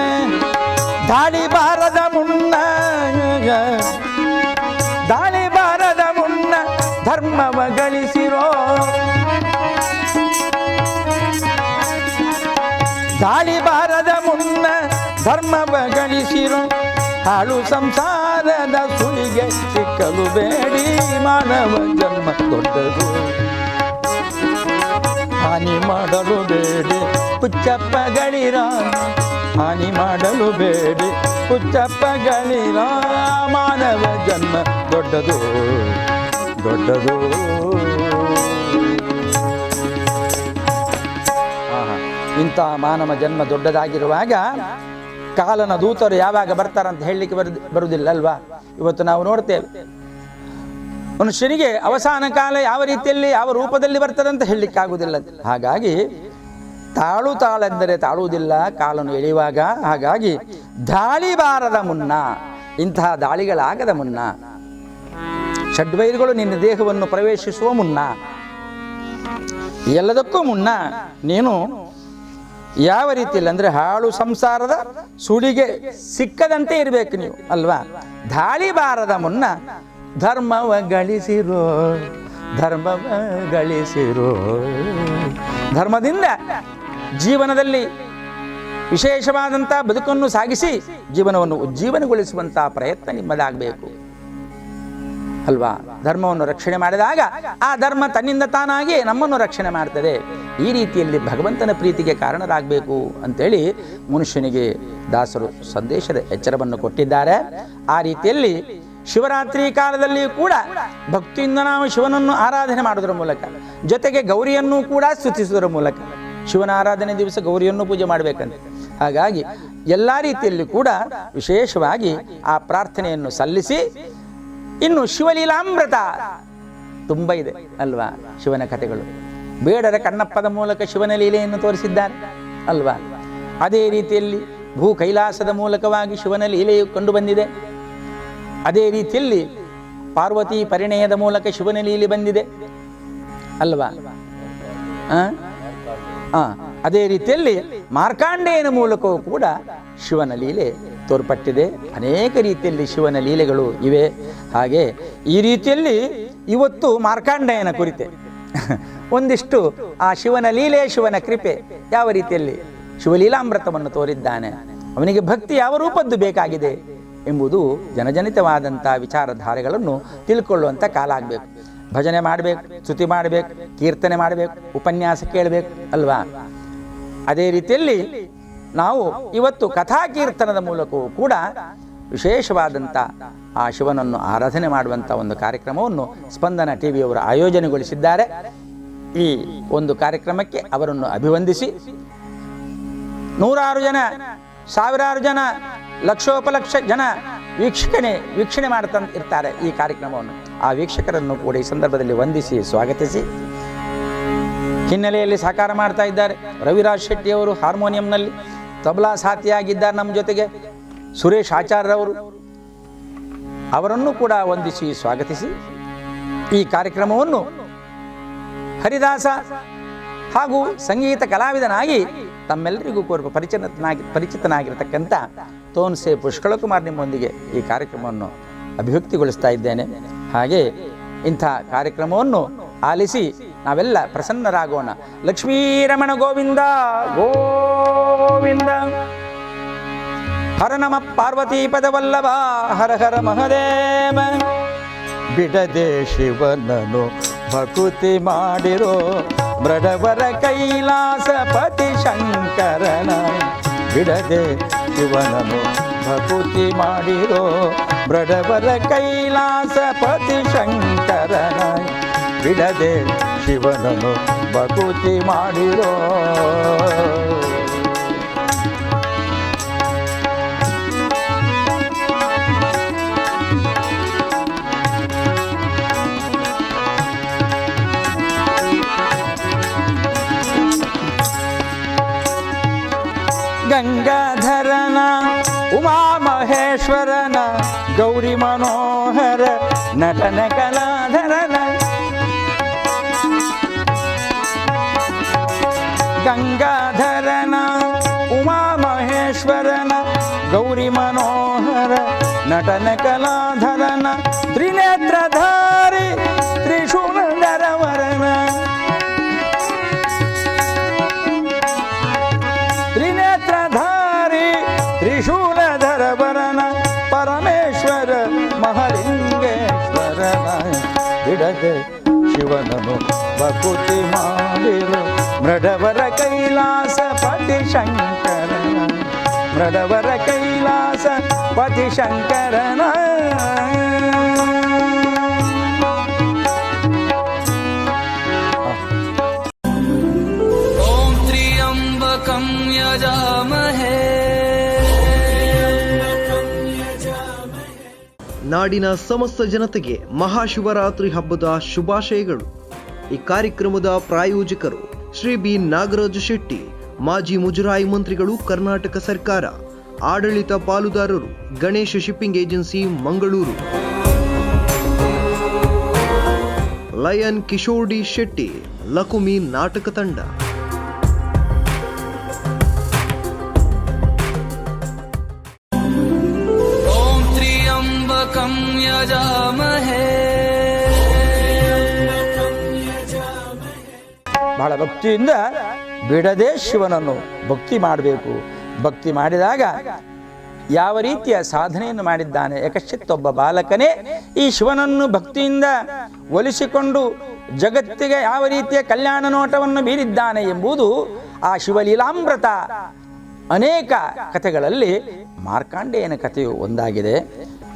ದಾಳಿ ಬಾರದ ಮುನ್ನ, ದಾಳಿ ಬಾರದ ಮುನ್ನ ಧರ್ಮವ ಗಳಿಸಿರೋ, ದಾಳಿ ಬಾರದ ಮುನ್ನ ಧರ್ಮವ ಗಳಿಸಿರೋ, ಹಾಳು ಸಂಸಾರದ ಸುಳಿಗೆ ಸಿಕ್ಕಲು ಬೇಡಿ, ಮಾನವ ಜನ್ಮ ದೊಡ್ಡದು, ಹಾನಿ ಮಾಡಲು ಬೇಡಿ ಪುಚ್ಚಪ್ಪಗಳಿರ, ಹಾನಿ ಮಾಡಲು ಬೇಡಿ ಪುಚ್ಚಪ್ಪಗಳಿರ, ಮಾನವ ಜನ್ಮ ದೊಡ್ಡದು ದೊಡ್ಡದು. ಇಂಥ ಮಾನವ ಜನ್ಮ ದೊಡ್ಡದಾಗಿರುವಾಗ ಕಾಲನ ದೂತರು ಯಾವಾಗ ಬರ್ತಾರಂತ ಹೇಳಲಿಕ್ಕೆ ಬರುವುದಿಲ್ಲ ಅಲ್ವಾ. ಇವತ್ತು ನಾವು ನೋಡ್ತೇವೆ, ಮನುಷ್ಯನಿಗೆ ಅವಸಾನ ಕಾಲ ಯಾವ ರೀತಿಯಲ್ಲಿ ಯಾವ ರೂಪದಲ್ಲಿ ಬರ್ತದೆ ಅಂತ ಹೇಳಲಿಕ್ಕೆ ಆಗುವುದಿಲ್ಲ. ಹಾಗಾಗಿ ತಾಳೆಂದರೆ ತಾಳುವುದಿಲ್ಲ ಕಾಲನು ಎಳೆಯುವಾಗ. ಹಾಗಾಗಿ ದಾಳಿ ಬಾರದ ಮುನ್ನ, ಇಂತಹ ದಾಳಿಗಳಾಗದ ಮುನ್ನ, ಷಡ್ವೈರಿಗಳು ನಿನ್ನ ದೇಹವನ್ನು ಪ್ರವೇಶಿಸುವ ಮುನ್ನ, ಎಲ್ಲದಕ್ಕೂ ಮುನ್ನ ನೀನು ಯಾವ ರೀತಿಯಲ್ಲಿ ಅಂದರೆ ಹಾಳು ಸಂಸಾರದ ಸುಳಿಗೆ ಸಿಕ್ಕದಂತೆ ಇರಬೇಕು ನೀವು ಅಲ್ವಾ. ದಾಳಿ ಬಾರದ ಮುನ್ನ ಧರ್ಮವ ಗಳಿಸಿರೋ, ಧರ್ಮವ ಗಳಿಸಿರೋ, ಧರ್ಮದಿಂದ ಜೀವನದಲ್ಲಿ ವಿಶೇಷವಾದಂಥ ಬದುಕನ್ನು ಸಾಗಿಸಿ ಜೀವನವನ್ನು ಉಜ್ಜೀವನಗೊಳಿಸುವಂಥ ಪ್ರಯತ್ನ ನಿಮ್ಮದಾಗಬೇಕು ಅಲ್ವಾ. ಧರ್ಮವನ್ನು ರಕ್ಷಣೆ ಮಾಡಿದಾಗ ಆ ಧರ್ಮ ತನ್ನಿಂದ ತಾನಾಗಿ ನಮ್ಮನ್ನು ರಕ್ಷಣೆ ಮಾಡ್ತದೆ. ಈ ರೀತಿಯಲ್ಲಿ ಭಗವಂತನ ಪ್ರೀತಿಗೆ ಕಾರಣರಾಗಬೇಕು ಅಂತೇಳಿ ಮನುಷ್ಯನಿಗೆ ದಾಸರು ಸಂದೇಶದ ಎಚ್ಚರವನ್ನು ಕೊಟ್ಟಿದ್ದಾರೆ. ಆ ರೀತಿಯಲ್ಲಿ ಶಿವರಾತ್ರಿ ಕಾಲದಲ್ಲಿ ಕೂಡ ಭಕ್ತಿಯಿಂದ ನಾವು ಶಿವನನ್ನು ಆರಾಧನೆ ಮಾಡೋದ್ರ ಮೂಲಕ, ಜೊತೆಗೆ ಗೌರಿಯನ್ನು ಕೂಡ ಸ್ತುತಿಸುವುದರ ಮೂಲಕ, ಶಿವನ ಆರಾಧನೆ ದಿವಸ ಗೌರಿಯನ್ನು ಪೂಜೆ ಮಾಡಬೇಕಂತೆ. ಹಾಗಾಗಿ ಎಲ್ಲ ರೀತಿಯಲ್ಲಿ ಕೂಡ ವಿಶೇಷವಾಗಿ ಆ ಪ್ರಾರ್ಥನೆಯನ್ನು ಸಲ್ಲಿಸಿ, ಇನ್ನು ಶಿವಲೀಲಾಮೃತ ತುಂಬ ಇದೆ ಅಲ್ವಾ. ಶಿವನ ಕಥೆಗಳು ಬೇಡರ ಕಣ್ಣಪ್ಪದ ಮೂಲಕ ಶಿವನ ಲೀಲೆಯನ್ನು ತೋರಿಸಿದ್ದಾರೆ ಅಲ್ವಾ. ಅದೇ ರೀತಿಯಲ್ಲಿ ಭೂ ಕೈಲಾಸದ ಮೂಲಕವಾಗಿ ಶಿವನ ಲೀಲೆಯು ಕಂಡು ಬಂದಿದೆ. ಅದೇ ರೀತಿಯಲ್ಲಿ ಪಾರ್ವತಿ ಪರಿಣಯದ ಮೂಲಕ ಶಿವನ ಲೀಲೆ ಬಂದಿದೆ ಅಲ್ವಾ. ಅದೇ ರೀತಿಯಲ್ಲಿ ಮಾರ್ಕಾಂಡೇಯನ ಮೂಲಕವೂ ಕೂಡ ಶಿವನ ಲೀಲೆ ತೋರ್ಪಟ್ಟಿದೆ. ಅನೇಕ ರೀತಿಯಲ್ಲಿ ಶಿವನ ಲೀಲೆಗಳು ಇವೆ. ಹಾಗೆ ಈ ರೀತಿಯಲ್ಲಿ ಇವತ್ತು ಮಾರ್ಕಾಂಡೇಯನ ಕುರಿತೆ ಒಂದಿಷ್ಟು ಆ ಶಿವನ ಲೀಲೆ, ಶಿವನ ಕೃಪೆ ಯಾವ ರೀತಿಯಲ್ಲಿ ಶಿವಲೀಲಾಮೃತವನ್ನು ತೋರಿದ್ದಾನೆ, ಅವನಿಗೆ ಭಕ್ತಿ ಯಾವ ರೂಪದ್ದು ಬೇಕಾಗಿದೆ ಎಂಬುದು ಜನಜನಿತವಾದಂಥ ವಿಚಾರಧಾರೆಗಳನ್ನು ತಿಳ್ಕೊಳ್ಳುವಂಥ ಕಾಲ ಆಗಬೇಕು. ಭಜನೆ ಮಾಡಬೇಕು, ಸ್ತುತಿ ಮಾಡಬೇಕು, ಕೀರ್ತನೆ ಮಾಡಬೇಕು, ಉಪನ್ಯಾಸ ಕೇಳಬೇಕು ಅಲ್ವಾ. ಅದೇ ರೀತಿಯಲ್ಲಿ ನಾವು ಇವತ್ತು ಕಥಾಕೀರ್ತನದ ಮೂಲಕವೂ ಕೂಡ ವಿಶೇಷವಾದಂಥ ಆ ಶಿವನನ್ನು ಆರಾಧನೆ ಮಾಡುವಂಥ ಒಂದು ಕಾರ್ಯಕ್ರಮವನ್ನು ಸ್ಪಂದನ ಟಿವಿಯವರು ಆಯೋಜನೆಗೊಳಿಸಿದ್ದಾರೆ. ಈ ಒಂದು ಕಾರ್ಯಕ್ರಮಕ್ಕೆ ಅವರನ್ನು ಅಭಿವಂದಿಸಿ, ನೂರಾರು ಜನ, ಸಾವಿರಾರು ಜನ, ಲಕ್ಷೋಪಲಕ್ಷ ಜನ ವೀಕ್ಷಣೆ ಮಾಡ್ತಾ ಇರ್ತಾರೆ ಈ ಕಾರ್ಯಕ್ರಮವನ್ನು. ಆ ವೀಕ್ಷಕರನ್ನು ಕೂಡ ಈ ಸಂದರ್ಭದಲ್ಲಿ ವಂದಿಸಿ ಸ್ವಾಗತಿಸಿ, ಹಿನ್ನೆಲೆಯಲ್ಲಿ ಸಹಕಾರ ಮಾಡ್ತಾ ಇದ್ದಾರೆ ರವಿರಾಜ್ ಶೆಟ್ಟಿಯವರು ಹಾರ್ಮೋನಿಯಂನಲ್ಲಿ ತಬಲಾ ಸಾಥಿಯಾಗಿದ್ದಾರೆ ನಮ್ಮ ಜೊತೆಗೆ. ಸುರೇಶ್ ಆಚಾರ್ಯರವರು, ಅವರನ್ನು ಕೂಡ ವಂದಿಸಿ ಸ್ವಾಗತಿಸಿ ಈ ಕಾರ್ಯಕ್ರಮವನ್ನು ಹರಿದಾಸ ಹಾಗೂ ಸಂಗೀತ ಕಲಾವಿದನಾಗಿ ತಮ್ಮೆಲ್ಲರಿಗೂ ಪರಿಚಿತನಾಗಿರತಕ್ಕಂಥ ತೋನ್ಸೆ ಪುಷ್ಕಳಕುಮಾರ್ ನಿಮ್ಮೊಂದಿಗೆ ಈ ಕಾರ್ಯಕ್ರಮವನ್ನು ಅಭಿವ್ಯಕ್ತಿಗೊಳಿಸ್ತಾ ಇದ್ದೇನೆ. ಹಾಗೆ ಇಂಥ ಕಾರ್ಯಕ್ರಮವನ್ನು ಆಲಿಸಿ ನಾವೆಲ್ಲ ಪ್ರಸನ್ನರಾಗೋಣ. ಲಕ್ಷ್ಮೀರಮಣ ಗೋವಿಂದ ಗೋವಿಂದ. ಹರ ನಮ ಪಾರ್ವತಿ ಪದವಲ್ಲಭ ಹರ ಹರ ಮಹದೇವ. ಬಿಡದೆ ಶಿವನನು ಭಕುತಿ ಮಾಡಿರೋ ಮೃಡವರ ಕೈಲಾಸಪತಿ ಶಂಕರನ. ಬಿಡದೆ ಶಿವನನು ಭಕುತಿ ಮಾಡಿರೋ ಮೃಡವರ ಕೈಲಾಸಪತಿ ಶಂಕರನ. ಬಿಡದೆ ಶಿವನನು ಭಕುತಿ ಮಾಡಿರೋ. ಗಂಗಾಧರನ ಉಮಾ ಮಹೇಶ್ವರನ ಗೌರಿ ಮನೋಹರ ನಟನ ಕಲಾಧರನ. ಗಂಗಾಧರನ ಉಮಾ ಮಹೇಶ್ವರನ ಗೌರಿ ಮನೋಹರ ನಟನ ಕಲಾಧರನ. ತ್ರಿನೇತ್ರಧಾರಿ ತ್ರಿಶೂಲಧರವರನ. ತ್ರಿನೇತ್ರಧಾರಿ ತ್ರಿಶೂಲಧರವರನ ಪರಮೇಶ್ವರ ಮಹಲಿಂಗೇಶ್ವರನ. ಬಿಡದೆ ಶಿವನನು ಭಕುತಿ ಮಾಡಿರು ಮೃಡವರ ಕೈಲಾಸ ಪತಿ ಶಂಕರನ. ಮೃಡವರ ಕೈಲಾಸ ಪತಿ ಶಂಕರನ. ॐ त्र्यम्बकं यजामहे ನಾಡಿನ ಸಮಸ್ತ ಜನತೆಗೆ ಮಹಾಶಿವರಾತ್ರಿ ಹಬ್ಬದ ಶುಭಾಶಯಗಳು. ಈ ಕಾರ್ಯಕ್ರಮದ ಪ್ರಾಯೋಜಕರು ಶ್ರೀ ಬಿ ನಾಗರಾಜ ಶೆಟ್ಟಿ, ಮಾಜಿ ಮುಜರಾಯಿ ಮಂತ್ರಿಗಳು, ಕರ್ನಾಟಕ ಸರ್ಕಾರ. ಆಡಳಿತ ಪಾಲುದಾರರು Ganesha shipping agency, Mangaluru. Lion Kishore D Shetty, Lakumi ನಾಟಕ ತಂಡ. ॐ त्र्यम्बकं यजामहे ಬಹಳ ಭಕ್ತಿಯಿಂದ ಬಿಡದೆ ಶಿವನನ್ನು ಭಕ್ತಿ ಮಾಡಬೇಕು. ಭಕ್ತಿ ಮಾಡಿದಾಗ ಯಾವ ರೀತಿಯ ಸಾಧನೆಯನ್ನು ಮಾಡಿದ್ದಾನೆ. ಏಕಶ್ಚಿತ್ತೊಬ್ಬ ಬಾಲಕನೇ ಈ ಶಿವನನ್ನು ಭಕ್ತಿಯಿಂದ ಒಲಿಸಿಕೊಂಡು ಜಗತ್ತಿಗೆ ಯಾವ ರೀತಿಯ ಕಲ್ಯಾಣ ನೋಟವನ್ನು ಬೀರಿದ್ದಾನೆ ಎಂಬುದು ಆ ಶಿವಲೀಲಾಮೃತ ಅನೇಕ ಕಥೆಗಳಲ್ಲಿ ಮಾರ್ಕಾಂಡೇಯನ ಕಥೆಯು ಒಂದಾಗಿದೆ.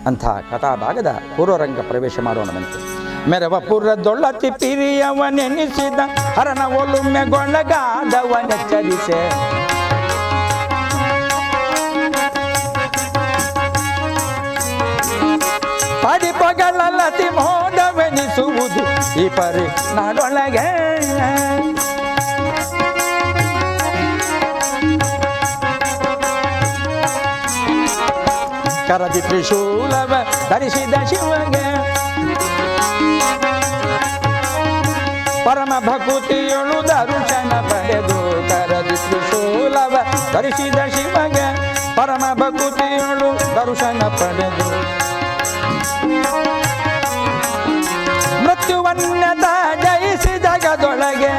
ಅಂಥ ಕಥಾಭಾಗದ ಪೂರ್ವರಂಗ ಪ್ರವೇಶ ಮಾಡೋಣವಂತೆ. ಮೆರವ ಪುರದೊಳ್ಳತಿ ಪಿರಿಯವನೆನಿಸಿದ ಹರನ ಒಲುಮೆಗೊಳಗಾದವನೆಚ್ಚರಿಸೆ. ಪಡಿಪಗಳಲ್ಲತಿ ಮೋಡವೆನಿಸುವುದು ಈ ಪರಿ ನಾಡೊಳಗೆ. ಕರದಿ ತ್ರಿಶೂಲವ ಧರಿಸಿದ ಶಿವಗೆ ಪರಮ ಭಕುತಿಯೊಳು ದರುಶನ ಪಡೆದು. ಕರದಿ ತ್ರಿಶೂಲವ ಧರಿಸಿದ ಶಿವಗೆ ಪರಮ ಭಕುತಿಯೊಳು ದರುಶನ ಪಡೆದು. ಮೃತ್ಯುವನ್ಯತ ಜಯಿಸಿ ಜಗದೊಳಗೆ.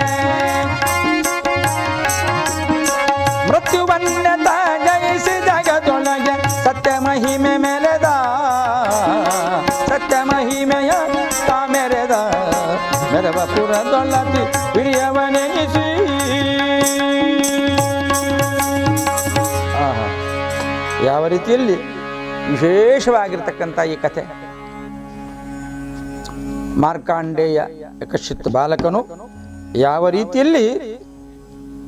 ಮೃತ್ಯುವನ್ಯತ ಜಯಿಸಿ ಜಗದೊಳಗೆ ಸತ್ಯ ಮಹಿಮೆ ಮೆರೆದ. ಸತ್ಯ ಮಹಿಮೆಯ ತಾ ಮೆರೆದ. ಮೆರವ ಪುರದೊಳ್ಳತಿ ಹಿರಿಯವನೆನಿಸಿ. ಯಾವ ರೀತಿಯಲ್ಲಿ ವಿಶೇಷವಾಗಿರ್ತಕ್ಕಂಥ ಈ ಕಥೆ. ಮಾರ್ಕಾಂಡೇಯ ಏಕಶ್ಚಿತ್ ಬಾಲಕನು ಯಾವ ರೀತಿಯಲ್ಲಿ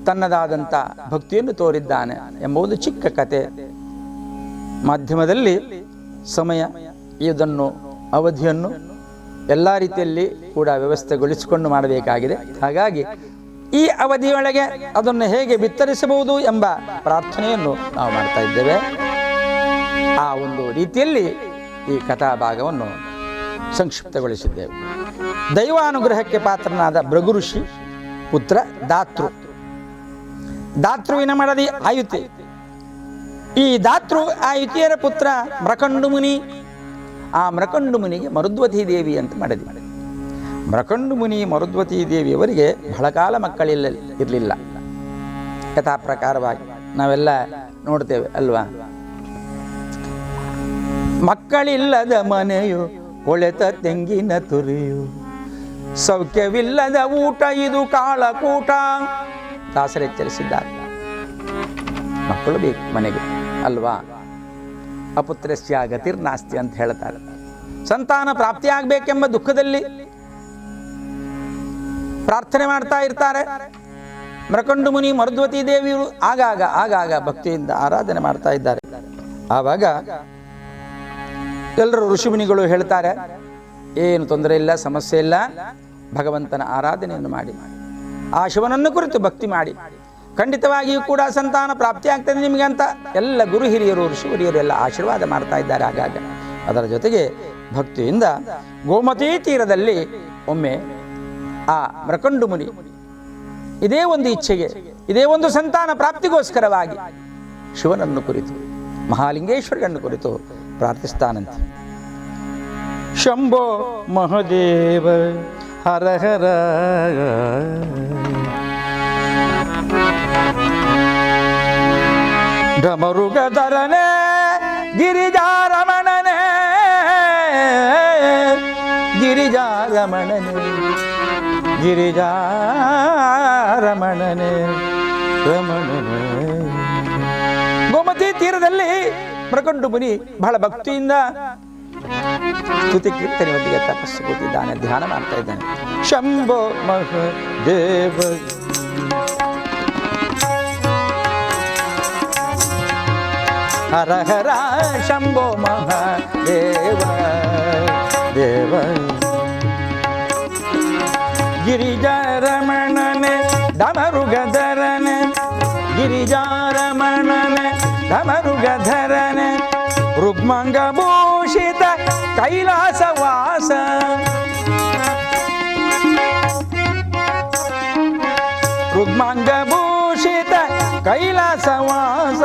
ತನ್ನದಾದಂಥ ಭಕ್ತಿಯನ್ನು ತೋರಿದ್ದಾನೆ ಎಂಬುದು ಚಿಕ್ಕ ಕತೆ. ಮಾಧ್ಯಮದಲ್ಲಿ ಸಮಯ ಇದನ್ನು ಅವಧಿಯನ್ನು ಎಲ್ಲ ರೀತಿಯಲ್ಲಿ ಕೂಡ ವ್ಯವಸ್ಥೆಗೊಳಿಸಿಕೊಂಡು ಮಾಡಬೇಕಾಗಿದೆ. ಹಾಗಾಗಿ ಈ ಅವಧಿಯೊಳಗೆ ಅದನ್ನು ಹೇಗೆ ಬಿತ್ತರಿಸಬಹುದು ಎಂಬ ಪ್ರಾರ್ಥನೆಯನ್ನು ನಾವು ಮಾಡ್ತಾ ಇದ್ದೇವೆ. ಆ ಒಂದು ರೀತಿಯಲ್ಲಿ ಈ ಕಥಾಭಾಗವನ್ನು ಸಂಕ್ಷಿಪ್ತಗೊಳಿಸಿದ್ದೇವೆ. ದೈವಾನುಗ್ರಹಕ್ಕೆ ಪಾತ್ರನಾದ ಭೃಗು ಋಷಿ ಪುತ್ರ ದಾತೃ. ದಾತೃವಿನ ಮಡದಿ ಆಯುತಿ. ಈ ದಾತೃ ಆಯುತಿಯರ ಪುತ್ರ ಮ್ರಕಂಡು ಮುನಿ. ಆ ಮ್ರಕಂಡು ಮುನಿಗೆ ಮರುದ್ವತಿ ದೇವಿ ಅಂತ ಮಡದಿ. ಮೃಕಂಡು ಮುನಿ ಮರುದ್ವತಿ ದೇವಿಯವರಿಗೆ ಬಹಳ ಕಾಲ ಇರಲಿಲ್ಲ. ಯಥಾ ಪ್ರಕಾರವಾಗಿ ನಾವೆಲ್ಲ ನೋಡ್ತೇವೆ ಅಲ್ವಾ. ಮಕ್ಕಳಿಲ್ಲದ ಮನೆಯು ಕೊಳೆತ ತೆಂಗಿನ ತುರಿಯು, ಸೌಖ್ಯವಿಲ್ಲದ ಊಟ ಇದು ಕಾಳಕೂಟ. ದಾಸರು ಎಚ್ಚರಿಸಿದ್ದಾರೆ. ಮಕ್ಕಳು ಬೇಕು ಮನೆಗೆ ಅಲ್ವಾ. ಅಪುತ್ರಸ್ಯ ಗತಿರ್ನಾಸ್ತಿ ಅಂತ ಹೇಳ್ತಾರೆ. ಸಂತಾನ ಪ್ರಾಪ್ತಿಯಾಗಬೇಕೆಂಬ ದುಃಖದಲ್ಲಿ ಪ್ರಾರ್ಥನೆ ಮಾಡ್ತಾ ಇರ್ತಾರೆ. ಮೃಕಂಡು ಮುನಿ ಮರುದ್ವತಿ ದೇವಿಯರು ಆಗಾಗ ಭಕ್ತಿಯಿಂದ ಆರಾಧನೆ ಮಾಡ್ತಾ ಇದ್ದಾರೆ. ಆವಾಗ ಎಲ್ಲರೂ ಋಷಿಮುನಿಗಳು ಹೇಳ್ತಾರೆ, ಏನು ತೊಂದರೆ ಇಲ್ಲ, ಸಮಸ್ಯೆ ಇಲ್ಲ, ಭಗವಂತನ ಆರಾಧನೆಯನ್ನು ಮಾಡಿ, ಆ ಶಿವನನ್ನು ಕುರಿತು ಭಕ್ತಿ ಮಾಡಿ, ಖಂಡಿತವಾಗಿಯೂ ಕೂಡ ಸಂತಾನ ಪ್ರಾಪ್ತಿ ಆಗ್ತದೆ ನಿಮಗೆ ಅಂತ ಎಲ್ಲ ಗುರು ಹಿರಿಯರು ಋಷಿವರಿಯರು ಎಲ್ಲ ಆಶೀರ್ವಾದ ಮಾಡ್ತಾ ಇದ್ದಾರೆ ಆಗಾಗ. ಅದರ ಜೊತೆಗೆ ಭಕ್ತಿಯಿಂದ ಗೋಮತಿ ತೀರದಲ್ಲಿ ಒಮ್ಮೆ ಆ ಮೃಕಂಡು ಮುನಿ ಇದೇ ಒಂದು ಇಚ್ಛೆಗೆ, ಇದೇ ಒಂದು ಸಂತಾನ ಪ್ರಾಪ್ತಿಗೋಸ್ಕರವಾಗಿ ಶಿವನನ್ನು ಕುರಿತು, ಮಹಾಲಿಂಗೇಶ್ವರನನ್ನು ಕುರಿತು ಪ್ರಾರ್ಥಿಸ್ತಾನಂತೆ. ಶಂಭೋ ಮಹದೇವ ಹರ ಹರ, ಡಮರುಗಧರನೇ ಗಿರಿಜಾರಮಣನೇ, ಗಿರಿಜಾರಮಣನೇ, ಗಿರಿಜಾರಮಣನೇ ರಮಣನೇ. ಗೋಮತಿ ತೀರದಲ್ಲಿ ಮೃಕಂಡು ಮುನಿ ಬಹಳ ಭಕ್ತಿಯಿಂದ ಸ್ತುತಿ ಕೀರ್ತನೆಯೊಂದಿಗೆ ತಪಸ್ಸು ಕೂತಿದ್ದಾನೆ, ಧ್ಯಾನ ಮಾಡ್ತಾ ಇದ್ದಾನೆ. ಶಂಭೋ ಮಹದೇವ ಹರ ಹರ, ಶಂಭೋ ಮಹದೇವ ದೇವ, ಗಿರಿಜಾರಮಣನೆ ಡಮರುಗಧರನೆ, ಗಿರಿಜಾರಮಣನೆ ಡಮರುಗಧರನೆ, ರುಗ್ಮಂಗಭೂಷಿತ ಕೈಲಾಸವಾಸ, ರುಗ್ಮಂಗಭೂಷಿತ ಕೈಲಾಸವಾಸ,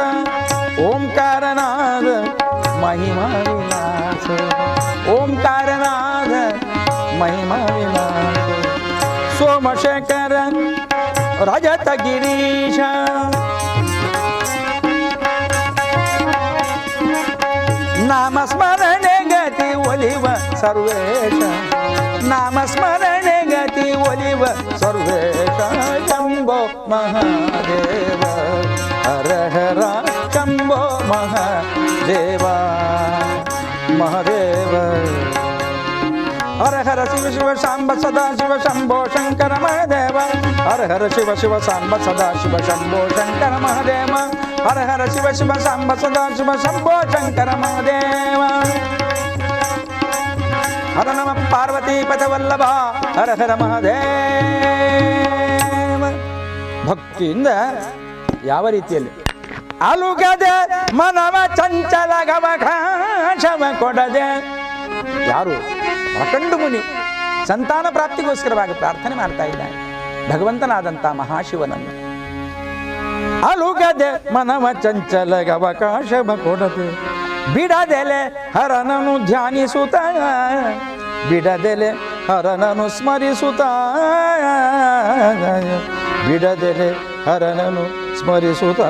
ಓಂಕಾರನಾದ ಮಹಿಮಾ ವಿಲಾಸ, ಓಂಕಾರನಾದ ಮಹಿಮಾ ವಿಲಾಸ, ಸೋಮಶೇಖರ ರಜತ ಗಿರೀಶ, ನಾಮಸ್ಮರಣೆ ಗತಿ ಒಲಿವ ಸರ್ವೇಶ, ನಾಮಸ್ಮರಣೆ ಗತಿ ಒಲಿವ ಸರ್ವೇಶ. ಶಂಭೋ ಮಹಾದೇವ ಹರ ಹರ, ಶಂಭೋ ಮಹಾದೇವ ಮಹಾದೇವ. ಹರ ಹರ ಶಿವ ಶಿವ ಸಾಂಬ ಸದಾ ಶಿವ ಶಂಭೋ ಶಂಕರ ಮಹಾದೇವ, ಹರ ಹರ ಶಿವ ಶಿವ ಸಾಂಬ ಸದಾ ಶಿವ ಶಂಭೋ ಶಂಕರ ಮಹಾದೇವ, ಹರ ಹರ ಶಿವ ಶಿವ ಸಾಂಬ ಸದಾ ಶಿವ ಶಂಭೋ ಶಂಕರ ಮಹಾದೇವ. ಹರ ನಮ ಪಾರ್ವತಿ ಪಥವಲ್ಲಭ, ಹರ ಹರ ಮಹಾದೇವ. ಭಕ್ತಿಯಿಂದ ಯಾವ ರೀತಿಯಲ್ಲಿ ಅಲುಗದೆ ಮನವ ಚಂಚಲ ಗವಕಾಶವ ಕೊಡದೆ, ಯಾರು ಮೃಕಂಡು ಮುನಿ ಸಂತಾನ ಪ್ರಾಪ್ತಿಗೋಸ್ಕರವಾಗಿ ಪ್ರಾರ್ಥನೆ ಮಾಡ್ತಾ ಇದ್ದಾನೆ ಭಗವಂತನಾದಂಥ ಮಹಾಶಿವನನ್ನು. ಅಲುಗದೆ ಮನವ ಚಂಚಲಗ ಅವಕಾಶವ ಕೊಡದೆ, ಬಿಡದೆಲೆ ಹರನನು ಧ್ಯಾನಿಸುತ್ತ, ಬಿಡದೆಲೆ ಹರನನು ಸ್ಮರಿಸುತ್ತ, ಬಿಡದೆಲೆ ಹರನನು ಸ್ಮರಿಸುತ್ತ.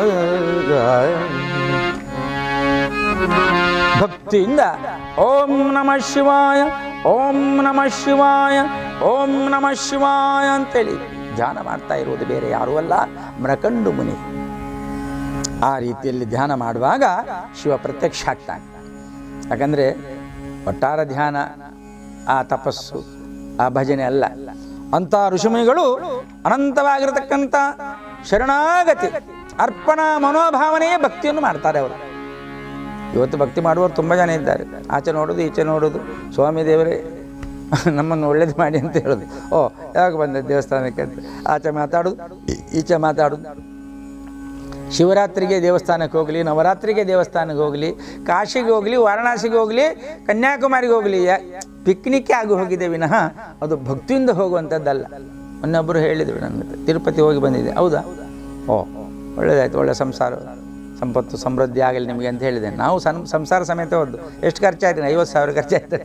ಭಕ್ತಿಯಿಂದ ಓಂ ನಮಃ ಶಿವಾಯ, ಓಂ ನಮಃ ಶಿವಾಯ, ಓಂ ನಮಃ ಶಿವಾಯ ಅಂತೇಳಿ ಧ್ಯಾನ ಮಾಡ್ತಾ ಇರುವುದು ಬೇರೆ ಯಾರೂ ಅಲ್ಲ, ಮೃಕಂಡು ಮುನಿ. ಆ ರೀತಿಯಲ್ಲಿ ಧ್ಯಾನ ಮಾಡುವಾಗ ಶಿವ ಪ್ರತ್ಯಕ್ಷ ಆಗ್ತಾನೆ. ಯಾಕಂದರೆ ಒಟ್ಟಾರ ಧ್ಯಾನ, ಆ ತಪಸ್ಸು, ಆ ಭಜನೆ ಅಲ್ಲ. ಅಂಥ ಋಷಿಮುನಿಗಳು ಅನಂತವಾಗಿರತಕ್ಕಂಥ ಶರಣಾಗತಿ ಅರ್ಪಣಾ ಮನೋಭಾವನೆಯೇ ಭಕ್ತಿಯನ್ನು ಮಾಡ್ತಾರೆ ಅವರು. ಇವತ್ತು ಭಕ್ತಿ ಮಾಡುವವರು ತುಂಬ ಜನ ಇದ್ದಾರೆ. ಆಚೆ ನೋಡೋದು ಈಚೆ ನೋಡೋದು, ಸ್ವಾಮಿ ದೇವರೇ ನಮ್ಮನ್ನು ಒಳ್ಳೇದು ಮಾಡಿ ಅಂತ ಹೇಳೋದು. ಓ ಯಾವಾಗ ಬಂದ ದೇವಸ್ಥಾನಕ್ಕೆ ಅಂತ ಆಚೆ ಮಾತಾಡೋದು ಈಚೆ ಮಾತಾಡೋದು. ಶಿವರಾತ್ರಿಗೆ ದೇವಸ್ಥಾನಕ್ಕೆ ಹೋಗಲಿ, ನವರಾತ್ರಿಗೆ ದೇವಸ್ಥಾನಕ್ಕೆ ಹೋಗಲಿ, ಕಾಶಿಗೆ ಹೋಗಲಿ, ವಾರಣಾಸಿಗೆ ಹೋಗಲಿ, ಕನ್ಯಾಕುಮಾರಿಗೆ ಹೋಗಲಿ, ಪಿಕ್ನಿಕ್ ಆಗಿ ಹೋಗಿದೆ ವಿನಃ ಅದು ಭಕ್ತಿಯಿಂದ ಹೋಗುವಂಥದ್ದಲ್ಲ. ಮೊನ್ನೊಬ್ಬರು ಹೇಳಿದರು ನನಗೆ, ತಿರುಪತಿ ಹೋಗಿ ಬಂದಿದೆ. ಹೌದಾ? ಓ ಒಳ್ಳೆಯದಾಯ್ತು, ಒಳ್ಳೆ ಸಂಸಾರ ಸಂಪತ್ತು ಸಮೃದ್ಧಿ ಆಗಲಿ ನಿಮಗೆ ಅಂತ ಹೇಳಿದೆ. ನಾವು ಸಂಸಾರ ಸಮೇತ ಹೋದ್ದು. ಎಷ್ಟು ಖರ್ಚಾಯ್ತು? 50,000 ಖರ್ಚಾಯ್ತು.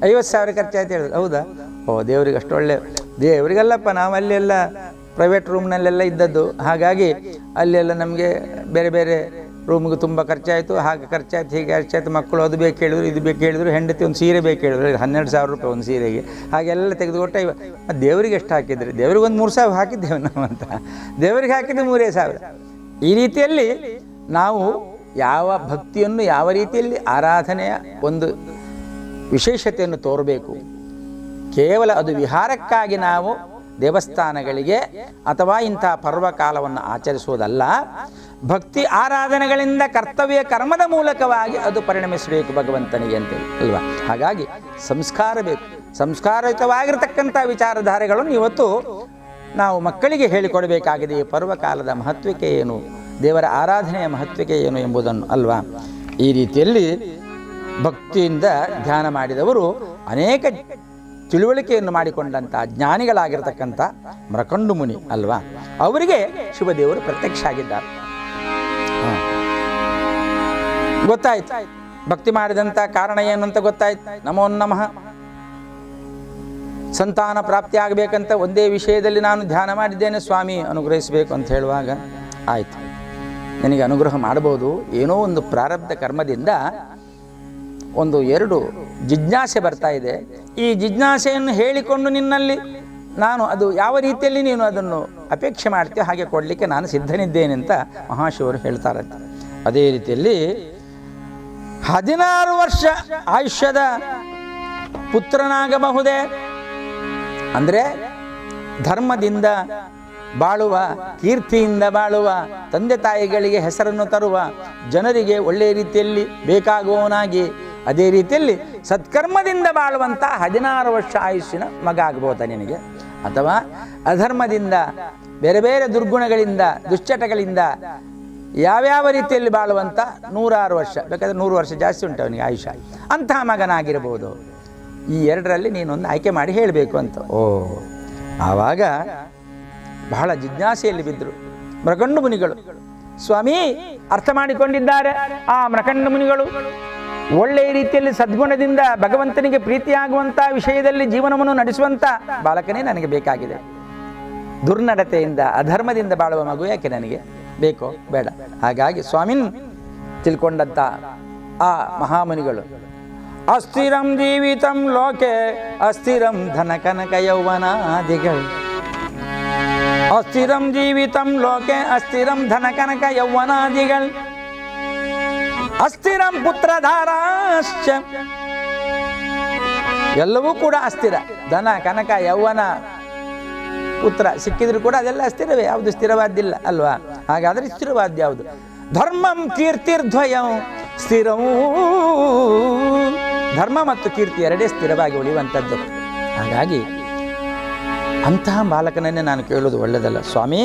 50,000 ಖರ್ಚಾಯ್ತು ಹೇಳಿದ್ರು. ಹೌದಾ? ಓ ದೇವರಿಗೆ ಅಷ್ಟೊಳ್ಳೆ ದೇವರಿಗಲ್ಲಪ್ಪ, ನಾವು ಅಲ್ಲೆಲ್ಲ ಪ್ರೈವೇಟ್ ರೂಮ್ನಲ್ಲೆಲ್ಲ ಇದ್ದದ್ದು, ಹಾಗಾಗಿ ಅಲ್ಲೆಲ್ಲ ನಮಗೆ ಬೇರೆ ಬೇರೆ ರೂಮ್ಗೆ ತುಂಬ ಖರ್ಚಾಯಿತು, ಹಾಗೆ ಖರ್ಚಾಯ್ತು, ಹೀಗೆ ಖರ್ಚಾಯ್ತು, ಮಕ್ಕಳು ಅದು ಬೇಕು ಹೇಳಿದ್ರು, ಇದು ಬೇಕು ಹೇಳಿದ್ರು, ಹೆಂಡತಿ ಒಂದು ಸೀರೆ ಬೇಕು ಹೇಳಿದ್ರು, 12,000 ರೂಪಾಯಿ ಒಂದು ಸೀರೆಗೆ, ಹಾಗೆಲ್ಲ ತೆಗೆದುಕೊಟ್ಟೆ. ದೇವರಿಗೆ ಎಷ್ಟು ಹಾಕಿದ್ರಿ? ದೇವ್ರಿಗೆ ಒಂದು 3,000 ಹಾಕಿದ್ದೇವೆ ನಾವು ಅಂತ, ದೇವರಿಗೆ ಹಾಕಿದ್ದು 3,000. ಈ ರೀತಿಯಲ್ಲಿ ನಾವು ಯಾವ ಭಕ್ತಿಯನ್ನು ಯಾವ ರೀತಿಯಲ್ಲಿ ಆರಾಧನೆಯ ಒಂದು ವಿಶೇಷತೆಯನ್ನು ತೋರಬೇಕು. ಕೇವಲ ಅದು ವಿಹಾರಕ್ಕಾಗಿ ನಾವು ದೇವಸ್ಥಾನಗಳಿಗೆ ಅಥವಾ ಇಂಥ ಪರ್ವಕಾಲವನ್ನು ಆಚರಿಸುವುದಲ್ಲ, ಭಕ್ತಿ ಆರಾಧನೆಗಳಿಂದ ಕರ್ತವ್ಯ ಕರ್ಮದ ಮೂಲಕವಾಗಿ ಅದು ಪರಿಣಮಿಸಬೇಕು ಭಗವಂತನಿಗೆ ಅಂತೇಳಿ ಅಲ್ವಾ. ಹಾಗಾಗಿ ಸಂಸ್ಕಾರ ಬೇಕು. ಸಂಸ್ಕಾರಯುತವಾಗಿರ್ತಕ್ಕಂಥ ವಿಚಾರಧಾರೆಗಳನ್ನು ಇವತ್ತು ನಾವು ಮಕ್ಕಳಿಗೆ ಹೇಳಿಕೊಡಬೇಕಾಗಿದೆ. ಈ ಪರ್ವಕಾಲದ ಮಹತ್ವಕ್ಕೆ ಏನು, ದೇವರ ಆರಾಧನೆಯ ಮಹತ್ವಕ್ಕೆ ಏನು ಎಂಬುದನ್ನು ಅಲ್ವಾ. ಈ ರೀತಿಯಲ್ಲಿ ಭಕ್ತಿಯಿಂದ ಧ್ಯಾನ ಮಾಡಿದವರು ಅನೇಕ ತಿಳುವಳಿಕೆಯನ್ನು ಮಾಡಿಕೊಂಡಂಥ ಜ್ಞಾನಿಗಳಾಗಿರ್ತಕ್ಕಂಥ ಮೃಕಂಡು ಮುನಿ ಅಲ್ವಾ, ಅವರಿಗೆ ಶಿವದೇವರು ಪ್ರತ್ಯಕ್ಷ ಆಗಿದ್ದಾರೆ. ಗೊತ್ತಾಯ್ತು ಭಕ್ತಿ ಮಾಡಿದಂಥ ಕಾರಣ ಏನು ಅಂತ ಗೊತ್ತಾಯ್ತು. ನಮೋ ನಮಃ. ಸಂತಾನ ಪ್ರಾಪ್ತಿ ಆಗಬೇಕಂತ ಒಂದೇ ವಿಷಯದಲ್ಲಿ ನಾನು ಧ್ಯಾನ ಮಾಡಿದ್ದೇನೆ, ಸ್ವಾಮಿ ಅನುಗ್ರಹಿಸಬೇಕು ಅಂತ ಹೇಳುವಾಗ, ಆಯಿತು ನನಗೆ ಅನುಗ್ರಹ ಮಾಡಬಹುದು. ಏನೋ ಒಂದು ಪ್ರಾರಬ್ಧ ಕರ್ಮದಿಂದ ಒಂದು 2 ಜಿಜ್ಞಾಸೆ ಬರ್ತಾ ಇದೆ. ಈ ಜಿಜ್ಞಾಸೆಯನ್ನು ಹೇಳಿಕೊಂಡು ನಿನ್ನಲ್ಲಿ ನಾನು ಅದು ಯಾವ ರೀತಿಯಲ್ಲಿ ನೀನು ಅದನ್ನು ಅಪೇಕ್ಷೆ ಮಾಡ್ತೀಯೋ ಹಾಗೆ ಕೊಡಲಿಕ್ಕೆ ನಾನು ಸಿದ್ಧನಿದ್ದೇನೆ ಅಂತ ಮಹಾಶಿವರು ಹೇಳ್ತಾರಂತೆ. ಅದೇ ರೀತಿಯಲ್ಲಿ 16 ವರ್ಷ ಆಯುಷ್ಯದ ಪುತ್ರನಾಗಬಹುದೇ, ಅಂದರೆ ಧರ್ಮದಿಂದ ಬಾಳುವ, ಕೀರ್ತಿಯಿಂದ ಬಾಳುವ, ತಂದೆ ತಾಯಿಗಳಿಗೆ ಹೆಸರನ್ನು ತರುವ, ಜನರಿಗೆ ಒಳ್ಳೆಯ ರೀತಿಯಲ್ಲಿ ಬೇಕಾಗುವವನಾಗಿ, ಅದೇ ರೀತಿಯಲ್ಲಿ ಸತ್ಕರ್ಮದಿಂದ ಬಾಳುವಂಥ 16 ವರ್ಷ ಆಯುಷ್ಯನ ಮಗ ಆಗಬಹುದಾ ನಿನಗೆ? ಅಥವಾ ಅಧರ್ಮದಿಂದ, ಬೇರೆ ಬೇರೆ ದುರ್ಗುಣಗಳಿಂದ, ದುಶ್ಚಟಗಳಿಂದ ಯಾವ್ಯಾವ ರೀತಿಯಲ್ಲಿ ಬಾಳುವಂಥ 106 ವರ್ಷ, ಬೇಕಾದರೆ 100 ವರ್ಷ ಜಾಸ್ತಿ ಉಂಟು ಅವನಿಗೆ ಆಯುಷ್ಯ, ಅಂತಹ ಮಗನಾಗಿರಬಹುದು. ಈ 2ರಲ್ಲಿ ನೀನೊಂದು ಆಯ್ಕೆ ಮಾಡಿ ಹೇಳಬೇಕು ಅಂತ. ಆವಾಗ ಬಹಳ ಜಿಜ್ಞಾಸೆಯಲ್ಲಿ ಬಿದ್ದರು ಮೃಕಂಡು ಮುನಿಗಳು. ಸ್ವಾಮಿ ಅರ್ಥ ಮಾಡಿಕೊಂಡಿದ್ದಾರೆ. ಆ ಮೃಕಂಡು ಮುನಿಗಳು ಒಳ್ಳೆಯ ರೀತಿಯಲ್ಲಿ ಸದ್ಗುಣದಿಂದ ಭಗವಂತನಿಗೆ ಪ್ರೀತಿಯಾಗುವಂಥ ವಿಷಯದಲ್ಲಿ ಜೀವನವನ್ನು ನಡೆಸುವಂಥ ಬಾಲಕನೇ ನನಗೆ ಬೇಕಾಗಿದೆ. ದುರ್ನಡತೆಯಿಂದ ಅಧರ್ಮದಿಂದ ಬಾಳುವ ಮಗು ಯಾಕೆ ನನಗೆ ಬೇಕೋ? ಬೇಡ. ಹಾಗಾಗಿ ಸ್ವಾಮಿನ್ ತಿಳ್ಕೊಂಡಂಥ ಆ ಮಹಾಮುನಿಗಳು, ಅಸ್ಥಿರಂ ಜೀವಿತಂ ಲೋಕೆ ಅಸ್ಥಿರಂ ಧನ ಕನಕ ಯೌವನಾದಿಗಳು, ಅಸ್ಥಿರಂ ಜೀವಿತಂ ಲೋಕೆ ಅಸ್ಥಿರಂ ಧನ ಕನಕ ಯೌವನಾದಿಗಳು, ಅಸ್ಥಿರಂ ಪುತ್ರಧಾರಾಶ್ಚ, ಎಲ್ಲವೂ ಕೂಡ ಅಸ್ಥಿರ. ಧನ ಕನಕ ಯೌವನ ಪುತ್ರ ಸಿಕ್ಕಿದ್ರು ಕೂಡ ಅದೆಲ್ಲ ಅಸ್ಥಿರವೇ, ಯಾವುದು ಸ್ಥಿರವಾದ್ದಿಲ್ಲ ಅಲ್ವಾ. ಹಾಗಾದ್ರೆ ಸ್ಥಿರವಾದ ಯಾವುದು? ಧರ್ಮಂ ಕೀರ್ತಿರ್ದ್ವಯಂ ಸ್ಥಿರವೂ, ಧರ್ಮ ಮತ್ತು ಕೀರ್ತಿ ಎರಡೇ ಸ್ಥಿರವಾಗಿ ಉಳಿಯುವಂಥದ್ದು. ಹಾಗಾಗಿ ಅಂತಹ ಬಾಲಕನನ್ನೇ ನಾನು ಕೇಳೋದು ಒಳ್ಳೆಯದಲ್ಲ. ಸ್ವಾಮಿ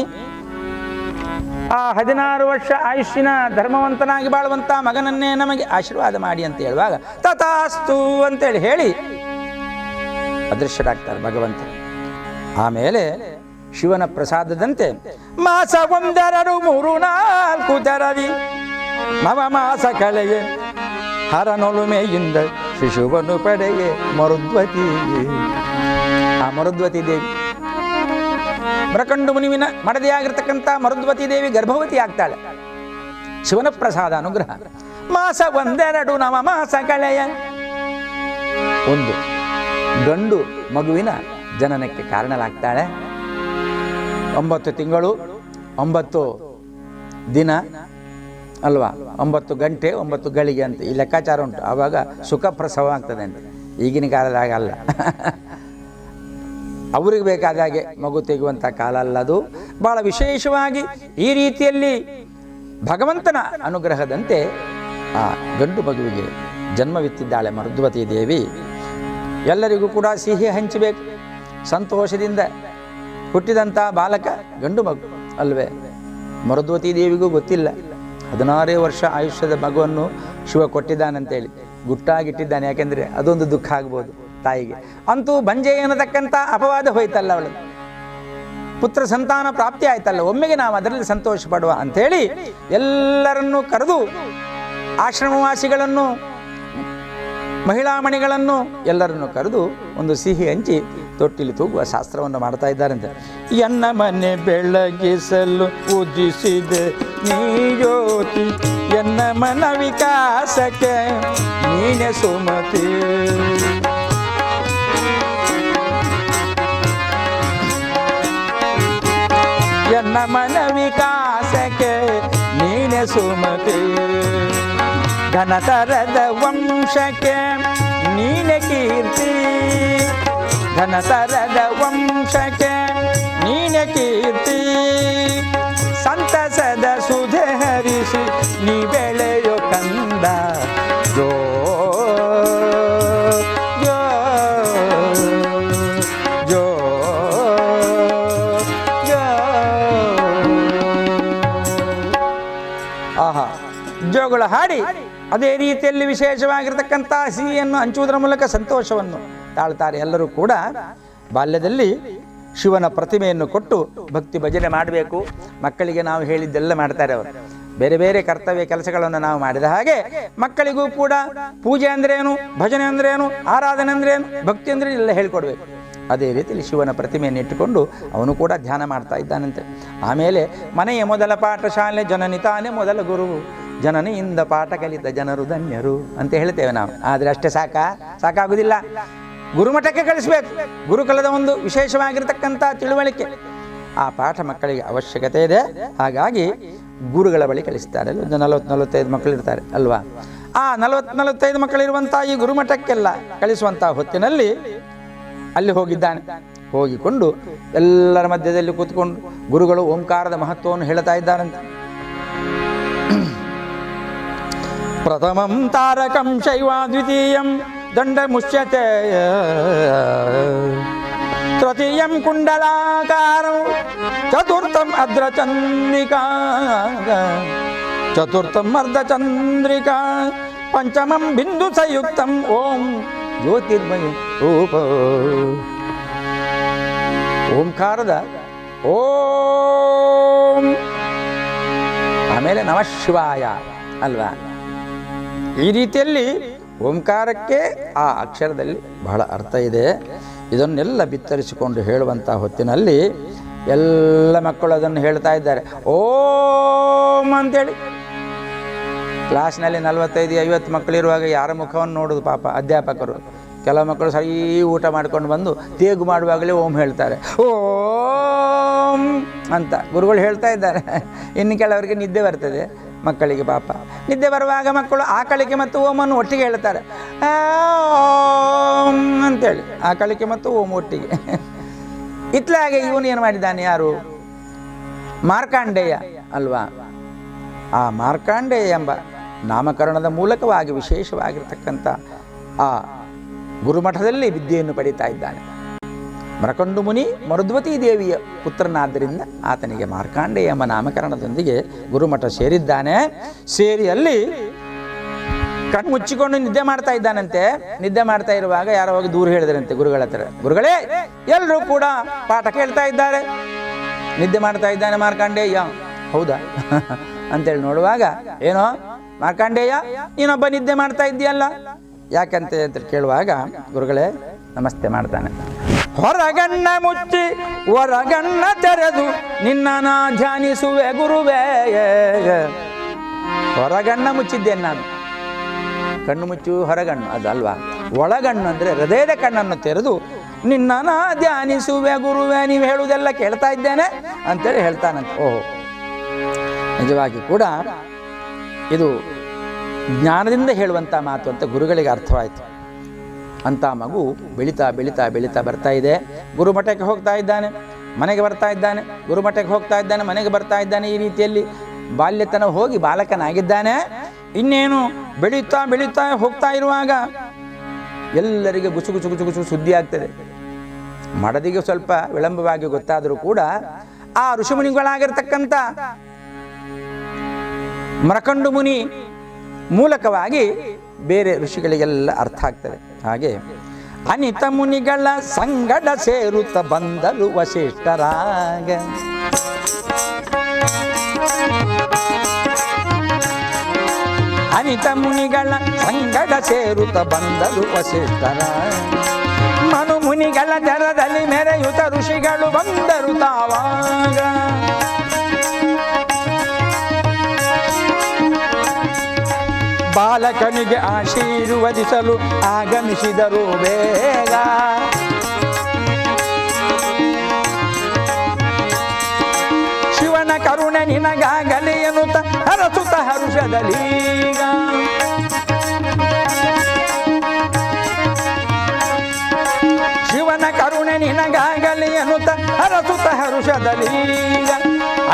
ಆ 16 ವರ್ಷ ಆಯುಷ್ಯನ ಧರ್ಮವಂತನಾಗಿ ಬಾಳುವಂಥ ಮಗನನ್ನೇ ನಮಗೆ ಆಶೀರ್ವಾದ ಮಾಡಿ ಅಂತ ಹೇಳುವಾಗ ತಥಾಸ್ತು ಅಂತೇಳಿ ಹೇಳಿ ಅದೃಶ್ಯರಾಗ್ತಾರೆ ಭಗವಂತ. ಆಮೇಲೆ ಶಿವನ ಪ್ರಸಾದದಂತೆ ಮಾಸ 1, 2, 3, 4 ತರದಿ ನವಮಾಸ ಕಳೆಯೇ ಹರನೊಲುಮೆಯಿಂದ ಶಿಶುವನ್ನು ಪಡೆಯೇ ಮರುದ್ವತಿ. ಆ ಮರುದ್ವತಿ ದೇವಿ ಮೃಕಂಡು ಮುನಿವಿನ ಮಡದಿಯಾಗಿರ್ತಕ್ಕಂಥ ಮರುದ್ವತಿ ದೇವಿ ಗರ್ಭವತಿ ಆಗ್ತಾಳೆ. ಶಿವನ ಪ್ರಸಾದ ಅನುಗ್ರಹ. ಮಾಸ 1, 2 ನವಮಾಸ ಕಳೆಯ, ಒಂದು ಗಂಡು ಮಗುವಿನ ಜನನಕ್ಕೆ ಕಾರಣಲಾಗ್ತಾಳೆ. 9 ತಿಂಗಳು 9 ದಿನ ಅಲ್ವಾ, 9 ಗಂಟೆ 9 ಗಳಿಗೆ ಅಂತ ಈ ಲೆಕ್ಕಾಚಾರ ಉಂಟು. ಆವಾಗ ಸುಖ ಪ್ರಸವ ಆಗ್ತದೆ ಅಂತ. ಈಗಿನ ಕಾಲದಾಗ ಅಲ್ಲ, ಅವ್ರಿಗೆ ಬೇಕಾದ ಹಾಗೆ ಮಗು ತೆಗೆಯುವಂಥ ಕಾಲ ಅಲ್ಲ ಅದು. ಬಹಳ ವಿಶೇಷವಾಗಿ ಈ ರೀತಿಯಲ್ಲಿ ಭಗವಂತನ ಅನುಗ್ರಹದಂತೆ ಆ ಗಂಡು ಮಗುವಿಗೆ ಜನ್ಮವಿತ್ತಿದ್ದಾಳೆ ಮರುದ್ವತಿ ದೇವಿ. ಎಲ್ಲರಿಗೂ ಕೂಡ ಸಿಹಿ ಹಂಚಬೇಕು, ಸಂತೋಷದಿಂದ ಹುಟ್ಟಿದಂಥ ಬಾಲಕ ಗಂಡು ಮಗು ಅಲ್ವೇ. ಮರುದ್ವತಿ ದೇವಿಗೂ ಗೊತ್ತಿಲ್ಲ 16 ವರ್ಷ ಆಯುಷ್ಯದ ಮಗುವನ್ನು ಶಿವ ಕೊಟ್ಟಿದ್ದಾನಂತೇಳಿ ಗುಟ್ಟಾಗಿಟ್ಟಿದ್ದಾನೆ. ಯಾಕೆಂದರೆ ಅದೊಂದು ದುಃಖ ಆಗ್ಬೋದು ತಾಯಿಗೆ. ಅಂತೂ ಬಂಜೆ ಅನ್ನತಕ್ಕಂಥ ಅಪವಾದ ಹೋಯ್ತಲ್ಲ, ಅವಳು ಪುತ್ರ ಸಂತಾನ ಪ್ರಾಪ್ತಿ ಆಯ್ತಲ್ಲ, ಒಮ್ಮೆಗೆ ನಾವು ಅದರಲ್ಲಿ ಸಂತೋಷ ಪಡುವ ಅಂಥೇಳಿ ಎಲ್ಲರನ್ನೂ ಕರೆದು ಆಶ್ರಮವಾಸಿಗಳನ್ನು, ಮಹಿಳಾಮಣಿಗಳನ್ನು ಎಲ್ಲರನ್ನು ಕರೆದು ಒಂದು ಸಿಹಿ ಹಂಚಿ ತೊಟ್ಟಿಲಿ ತೂಗುವ ಶಾಸ್ತ್ರವನ್ನು ಮಾಡ್ತಾ ಇದ್ದಾರಂತೆ. ಎನ್ನ ಮನೆ ಬೆಳಗಿಸಲು ಉದಿಸಿದೆ ನೀ ಜ್ಯೋತಿ, ಎನ್ನ ಮನ ವಿಕಾಸಕ್ಕೆ ನೀನೆ ಸುಮತಿ. ಎನ್ನ ಮನ ವಿಕಾಸಕ್ಕೆ ನೀನೆ ಸುಮತಿ, ಘನತರದ ವಂಶಕ್ಕೆ ನೀನೆ ಕೀರ್ತಿ, ಘನತರದ ವಂಶಕ್ಕೆ ನೀನೆ ಕೀರ್ತಿ. ಸಂತಸದ ಸುಧೆ ಹರಿಸಿ ನೀ ಬೆಳೆಯೋ ಕಂದ, ಜೋ ಜೋ ಜೋ ಜೋ. ಆಹಾ, ಜೋಗಳ ಹಾಡಿ ಅದೇ ರೀತಿಯಲ್ಲಿ ವಿಶೇಷವಾಗಿರತಕ್ಕಂಥ ಸಿಹಿಯನ್ನು ಹಂಚುವುದರ ಮೂಲಕ ಸಂತೋಷವನ್ನು ತಾಳ್ತಾರೆ. ಎಲ್ಲರೂ ಕೂಡ ಬಾಲ್ಯದಲ್ಲಿ ಶಿವನ ಪ್ರತಿಮೆಯನ್ನು ಕೊಟ್ಟು ಭಕ್ತಿ ಭಜನೆ ಮಾಡಬೇಕು. ಮಕ್ಕಳಿಗೆ ನಾವು ಹೇಳಿದ್ದೆಲ್ಲ ಮಾಡ್ತಾರೆ ಅವರು. ಬೇರೆ ಬೇರೆ ಕರ್ತವ್ಯ ಕೆಲಸಗಳನ್ನು ನಾವು ಮಾಡಿದ ಹಾಗೆ ಮಕ್ಕಳಿಗೂ ಕೂಡ ಪೂಜೆ ಅಂದ್ರೇನು, ಭಜನೆ ಅಂದ್ರೇನು, ಆರಾಧನೆ ಅಂದ್ರೇನು, ಭಕ್ತಿ ಅಂದ್ರೆ ಎಲ್ಲ ಹೇಳ್ಕೊಡ್ಬೇಕು. ಅದೇ ರೀತಿಯಲ್ಲಿ ಶಿವನ ಪ್ರತಿಮೆಯನ್ನು ಇಟ್ಟುಕೊಂಡು ಅವನು ಕೂಡ ಧ್ಯಾನ ಮಾಡ್ತಾ ಇದ್ದಾನಂತೆ. ಆಮೇಲೆ ಮನೆಯ ಮೊದಲ ಪಾಠಶಾಲೆ ಜನನಿ ತಾನೇ ಮೊದಲ ಗುರು, ಜನನಿಯಿಂದ ಪಾಠ ಕಲಿತ ಜನರು ಧನ್ಯರು ಅಂತ ಹೇಳ್ತೇವೆ ನಾವು. ಆದರೆ ಅಷ್ಟೇ ಸಾಕಾಗುವುದಿಲ್ಲ. ಗುರುಮಠಕ್ಕೆ ಕಳಿಸ್ಬೇಕು. ಗುರುಕುಲದ ಒಂದು ವಿಶೇಷವಾಗಿರ್ತಕ್ಕಂಥ ತಿಳುವಳಿಕೆ, ಆ ಪಾಠ ಮಕ್ಕಳಿಗೆ ಅವಶ್ಯಕತೆ ಇದೆ. ಹಾಗಾಗಿ ಗುರುಗಳ ಬಳಿ ಕಳಿಸ್ತಾರೆ. 40-45 ಮಕ್ಕಳು ಇರ್ತಾರೆ ಅಲ್ವಾ. ಆ 40-45 ಮಕ್ಕಳಿರುವಂಥ ಈ ಗುರುಮಠಕ್ಕೆಲ್ಲ ಕಳಿಸುವಂಥ ಹೊತ್ತಿನಲ್ಲಿ ಅಲ್ಲಿ ಹೋಗಿದ್ದಾನೆ. ಹೋಗಿಕೊಂಡು ಎಲ್ಲರ ಮಧ್ಯದಲ್ಲಿ ಕೂತ್ಕೊಂಡು ಗುರುಗಳು ಓಂಕಾರದ ಮಹತ್ವವನ್ನು ಹೇಳ್ತಾ ಇದ್ದಾರಂತೆ. ಪ್ರಥಮಂ ತಾರಕಂ ಶೈವ, ದ್ವಿತೀಯಂ ದಂಡ ಮುಷ್ಯತೆ, ತೃತೀಯಂ ಕುಂಡಲಾಕಾರಂ, ಚತುರ್ಥಂ ಅರ್ಧಚಂದ್ರಿಕಾ, ಚತುರ್ಥಂ ಅರ್ಧಚಂದ್ರಿಕಾ, ಪಂಚಮಂ ಬಿಂದು ಸಂಯುಕ್ತಂ ಓಂ ಜ್ಯೋತಿರ್ಮಯ ರೂಪ. ಓಂಕಾರದ ಓಂ, ಆಮೇಲೆ ನಮಃ ಶಿವಾಯ ಅಲ್ವಾ. ಈ ರೀತಿಯಲ್ಲಿ ಓಂಕಾರಕ್ಕೆ ಆ ಅಕ್ಷರದಲ್ಲಿ ಬಹಳ ಅರ್ಥ ಇದೆ. ಇದನ್ನೆಲ್ಲ ಬಿತ್ತರಿಸಿಕೊಂಡು ಹೇಳುವಂಥ ಹೊತ್ತಿನಲ್ಲಿ ಎಲ್ಲ ಮಕ್ಕಳು ಅದನ್ನು ಹೇಳ್ತಾ ಇದ್ದಾರೆ ಓಂ ಅಂತೇಳಿ. ಕ್ಲಾಸ್ನಲ್ಲಿ 45-50 ಮಕ್ಕಳಿರುವಾಗ ಯಾರ ಮುಖವನ್ನು ನೋಡೋದು ಪಾಪ ಅಧ್ಯಾಪಕರು. ಕೆಲವು ಮಕ್ಕಳು ಸರಿ ಊಟ ಮಾಡ್ಕೊಂಡು ಬಂದು ತೇಗು ಮಾಡುವಾಗಲೇ ಓಂ ಹೇಳ್ತಾರೆ, ಓಂ ಅಂತ ಗುರುಗಳು ಹೇಳ್ತಾ ಇದ್ದಾರೆ. ಇನ್ನು ಕೆಲವರಿಗೆ ನಿದ್ದೆ ಬರ್ತದೆ ಮಕ್ಕಳಿಗೆ ಪಾಪ. ನಿದ್ದೆ ಬರುವಾಗ ಮಕ್ಕಳು ಆಕಳಿಕೆ ಮತ್ತು ಓಮನ್ನು ಒಟ್ಟಿಗೆ ಹೇಳ್ತಾರೆ, ಓಂ ಅಂತೇಳಿ. ಆಕಳಿಕೆ ಮತ್ತು ಓಂ ಒಟ್ಟಿಗೆ. ಇತ್ಲಾಗೆ ಇವನು ಏನು ಮಾಡಿದ್ದಾನೆ, ಯಾರು, ಮಾರ್ಕಾಂಡೇಯ ಅಲ್ವಾ. ಆ ಮಾರ್ಕಾಂಡೇಯ ಎಂಬ ನಾಮಕರಣದ ಮೂಲಕವಾಗಿ ವಿಶೇಷವಾಗಿರ್ತಕ್ಕಂಥ ಆ ಗುರುಮಠದಲ್ಲಿ ವಿದ್ಯೆಯನ್ನು ಪಡೀತಾ ಇದ್ದಾನೆ. ಮರಕಂಡು ಮುನಿ ಮರುದ್ವತಿ ದೇವಿಯ ಪುತ್ರನಾದ್ದರಿಂದ ಆತನಿಗೆ ಮಾರ್ಕಾಂಡೇಯ ಎಂಬ ನಾಮಕರಣದೊಂದಿಗೆ ಗುರುಮಠ ಸೇರಿದ್ದಾನೆ. ಸೇರಿ ಅಲ್ಲಿ ಕಣ್ಣು ಮುಚ್ಚಿಕೊಂಡು ನಿದ್ದೆ ಮಾಡ್ತಾ ಇದ್ದಾನಂತೆ. ನಿದ್ದೆ ಮಾಡ್ತಾ ಇರುವಾಗ ಯಾರೋ ಹೋಗಿ ದೂರ ಹೇಳಿದ್ರಂತೆ ಗುರುಗಳ ಹತ್ರ, ಗುರುಗಳೇ ಎಲ್ಲರೂ ಕೂಡ ಪಾಠ ಕೇಳ್ತಾ ಇದ್ದಾರೆ, ನಿದ್ದೆ ಮಾಡ್ತಾ ಇದ್ದಾನೆ ಮಾರ್ಕಾಂಡೇಯ. ಹೌದಾ ಅಂತೇಳಿ ನೋಡುವಾಗ, ಏನೋ ಮಾರ್ಕಾಂಡೇಯ ನೀನೊಬ್ಬ ನಿದ್ದೆ ಮಾಡ್ತಾ ಇದ್ದೀಯಲ್ಲ, ಯಾಕಂತೆ ಅಂತ ಕೇಳುವಾಗ ಗುರುಗಳೇ ನಮಸ್ತೆ ಮಾಡ್ತಾನೆ. ಹೊರಗಣ್ಣ ಮುಚ್ಚಿ ಹೊರಗಣ್ಣ ತೆರೆದು ನಿನ್ನ ನಾ ಧ್ಯಾನಿಸುವೆ ಗುರುವೇ. ಹೊರಗಣ್ಣ ಮುಚ್ಚಿದ್ದೇನೆ ನಾನು, ಕಣ್ಣು ಮುಚ್ಚು ಹೊರಗಣ್ಣು ಅದಲ್ವಾ. ಒಳಗಣ್ಣು ಅಂದರೆ ಹೃದಯದ ಕಣ್ಣನ್ನು ತೆರೆದು ನಿನ್ನ ನಾ ಧ್ಯಾನಿಸುವೆ ಗುರುವೇ, ನೀವು ಹೇಳುವುದೆಲ್ಲ ಕೇಳ್ತಾ ಇದ್ದೇನೆ ಅಂತೇಳಿ ಹೇಳ್ತಾನಂತೆ. ಓಹೋ, ನಿಜವಾಗಿ ಕೂಡ ಇದು ಜ್ಞಾನದಿಂದ ಹೇಳುವಂಥ ಮಾತು ಅಂತ ಗುರುಗಳಿಗೆ ಅರ್ಥವಾಯಿತು. ಅಂಥ ಮಗು ಬೆಳೀತಾ ಬೆಳೀತಾ ಬೆಳೀತಾ ಬರ್ತಾ ಇದೆ. ಗುರುಮಠಕ್ಕೆ ಹೋಗ್ತಾ ಇದ್ದಾನೆ, ಮನೆಗೆ ಬರ್ತಾ ಇದ್ದಾನೆ, ಗುರುಮಠಕ್ಕೆ ಹೋಗ್ತಾ ಇದ್ದಾನೆ, ಮನೆಗೆ ಬರ್ತಾ ಇದ್ದಾನೆ. ಈ ರೀತಿಯಲ್ಲಿ ಬಾಲ್ಯತನ ಹೋಗಿ ಬಾಲಕನಾಗಿದ್ದಾನೆ. ಇನ್ನೇನು ಬೆಳೀತಾ ಬೆಳೀತಾ ಹೋಗ್ತಾ ಇರುವಾಗ ಎಲ್ಲರಿಗೆ ಗುಸು ಗುಸು ಗುಸು ಗುಸು ಸುದ್ದಿ ಆಗ್ತದೆ. ಮಡದಿಗೆ ಸ್ವಲ್ಪ ವಿಳಂಬವಾಗಿ ಗೊತ್ತಾದರೂ ಕೂಡ ಆ ಋಷಿಮುನಿಗಳಾಗಿರ್ತಕ್ಕಂಥ ಮರಕಂಡು ಮುನಿ ಮೂಲಕವಾಗಿ ಬೇರೆ ಋಷಿಗಳಿಗೆಲ್ಲ ಅರ್ಥ ಆಗ್ತದೆ. ಹಾಗೆ ಅನಿತ ಮುನಿಗಳ ಸಂಗಡ ಸೇರುತ್ತ ಬಂದರು ವಸಿಷ್ಠರಾಗ. ಅನಿತ ಮುನಿಗಳ ಸಂಗಡ ಸೇರುತ್ತ ಬಂದರು ವಸಿಷ್ಠರಾಗ. ಮನು ಮುನಿಗಳ ದರದಲ್ಲಿ ಮೆರೆಯುತ ಋಷಿಗಳು ಬಂದರು ತಾವಾಗ. ಬಾಲಕನಿಗೆ ಆಶೀರ್ವದಿಸಲು ಆಗಮಿಸಿದರು ಬೇಗ. ಶಿವನ ಕರುಣೆ ನಿನಗಾಗಲಿ ಎನ್ನುತ್ತ ಹರಸುತ್ತ ಹರುಷದಲೀಗ. ಶಿವನ ಕರುಣೆ ನಿನಗಾಗಲಿ ಎನ್ನುತ್ತ ಹರಸುತ್ತ ಹರುಷದಲೀಗ.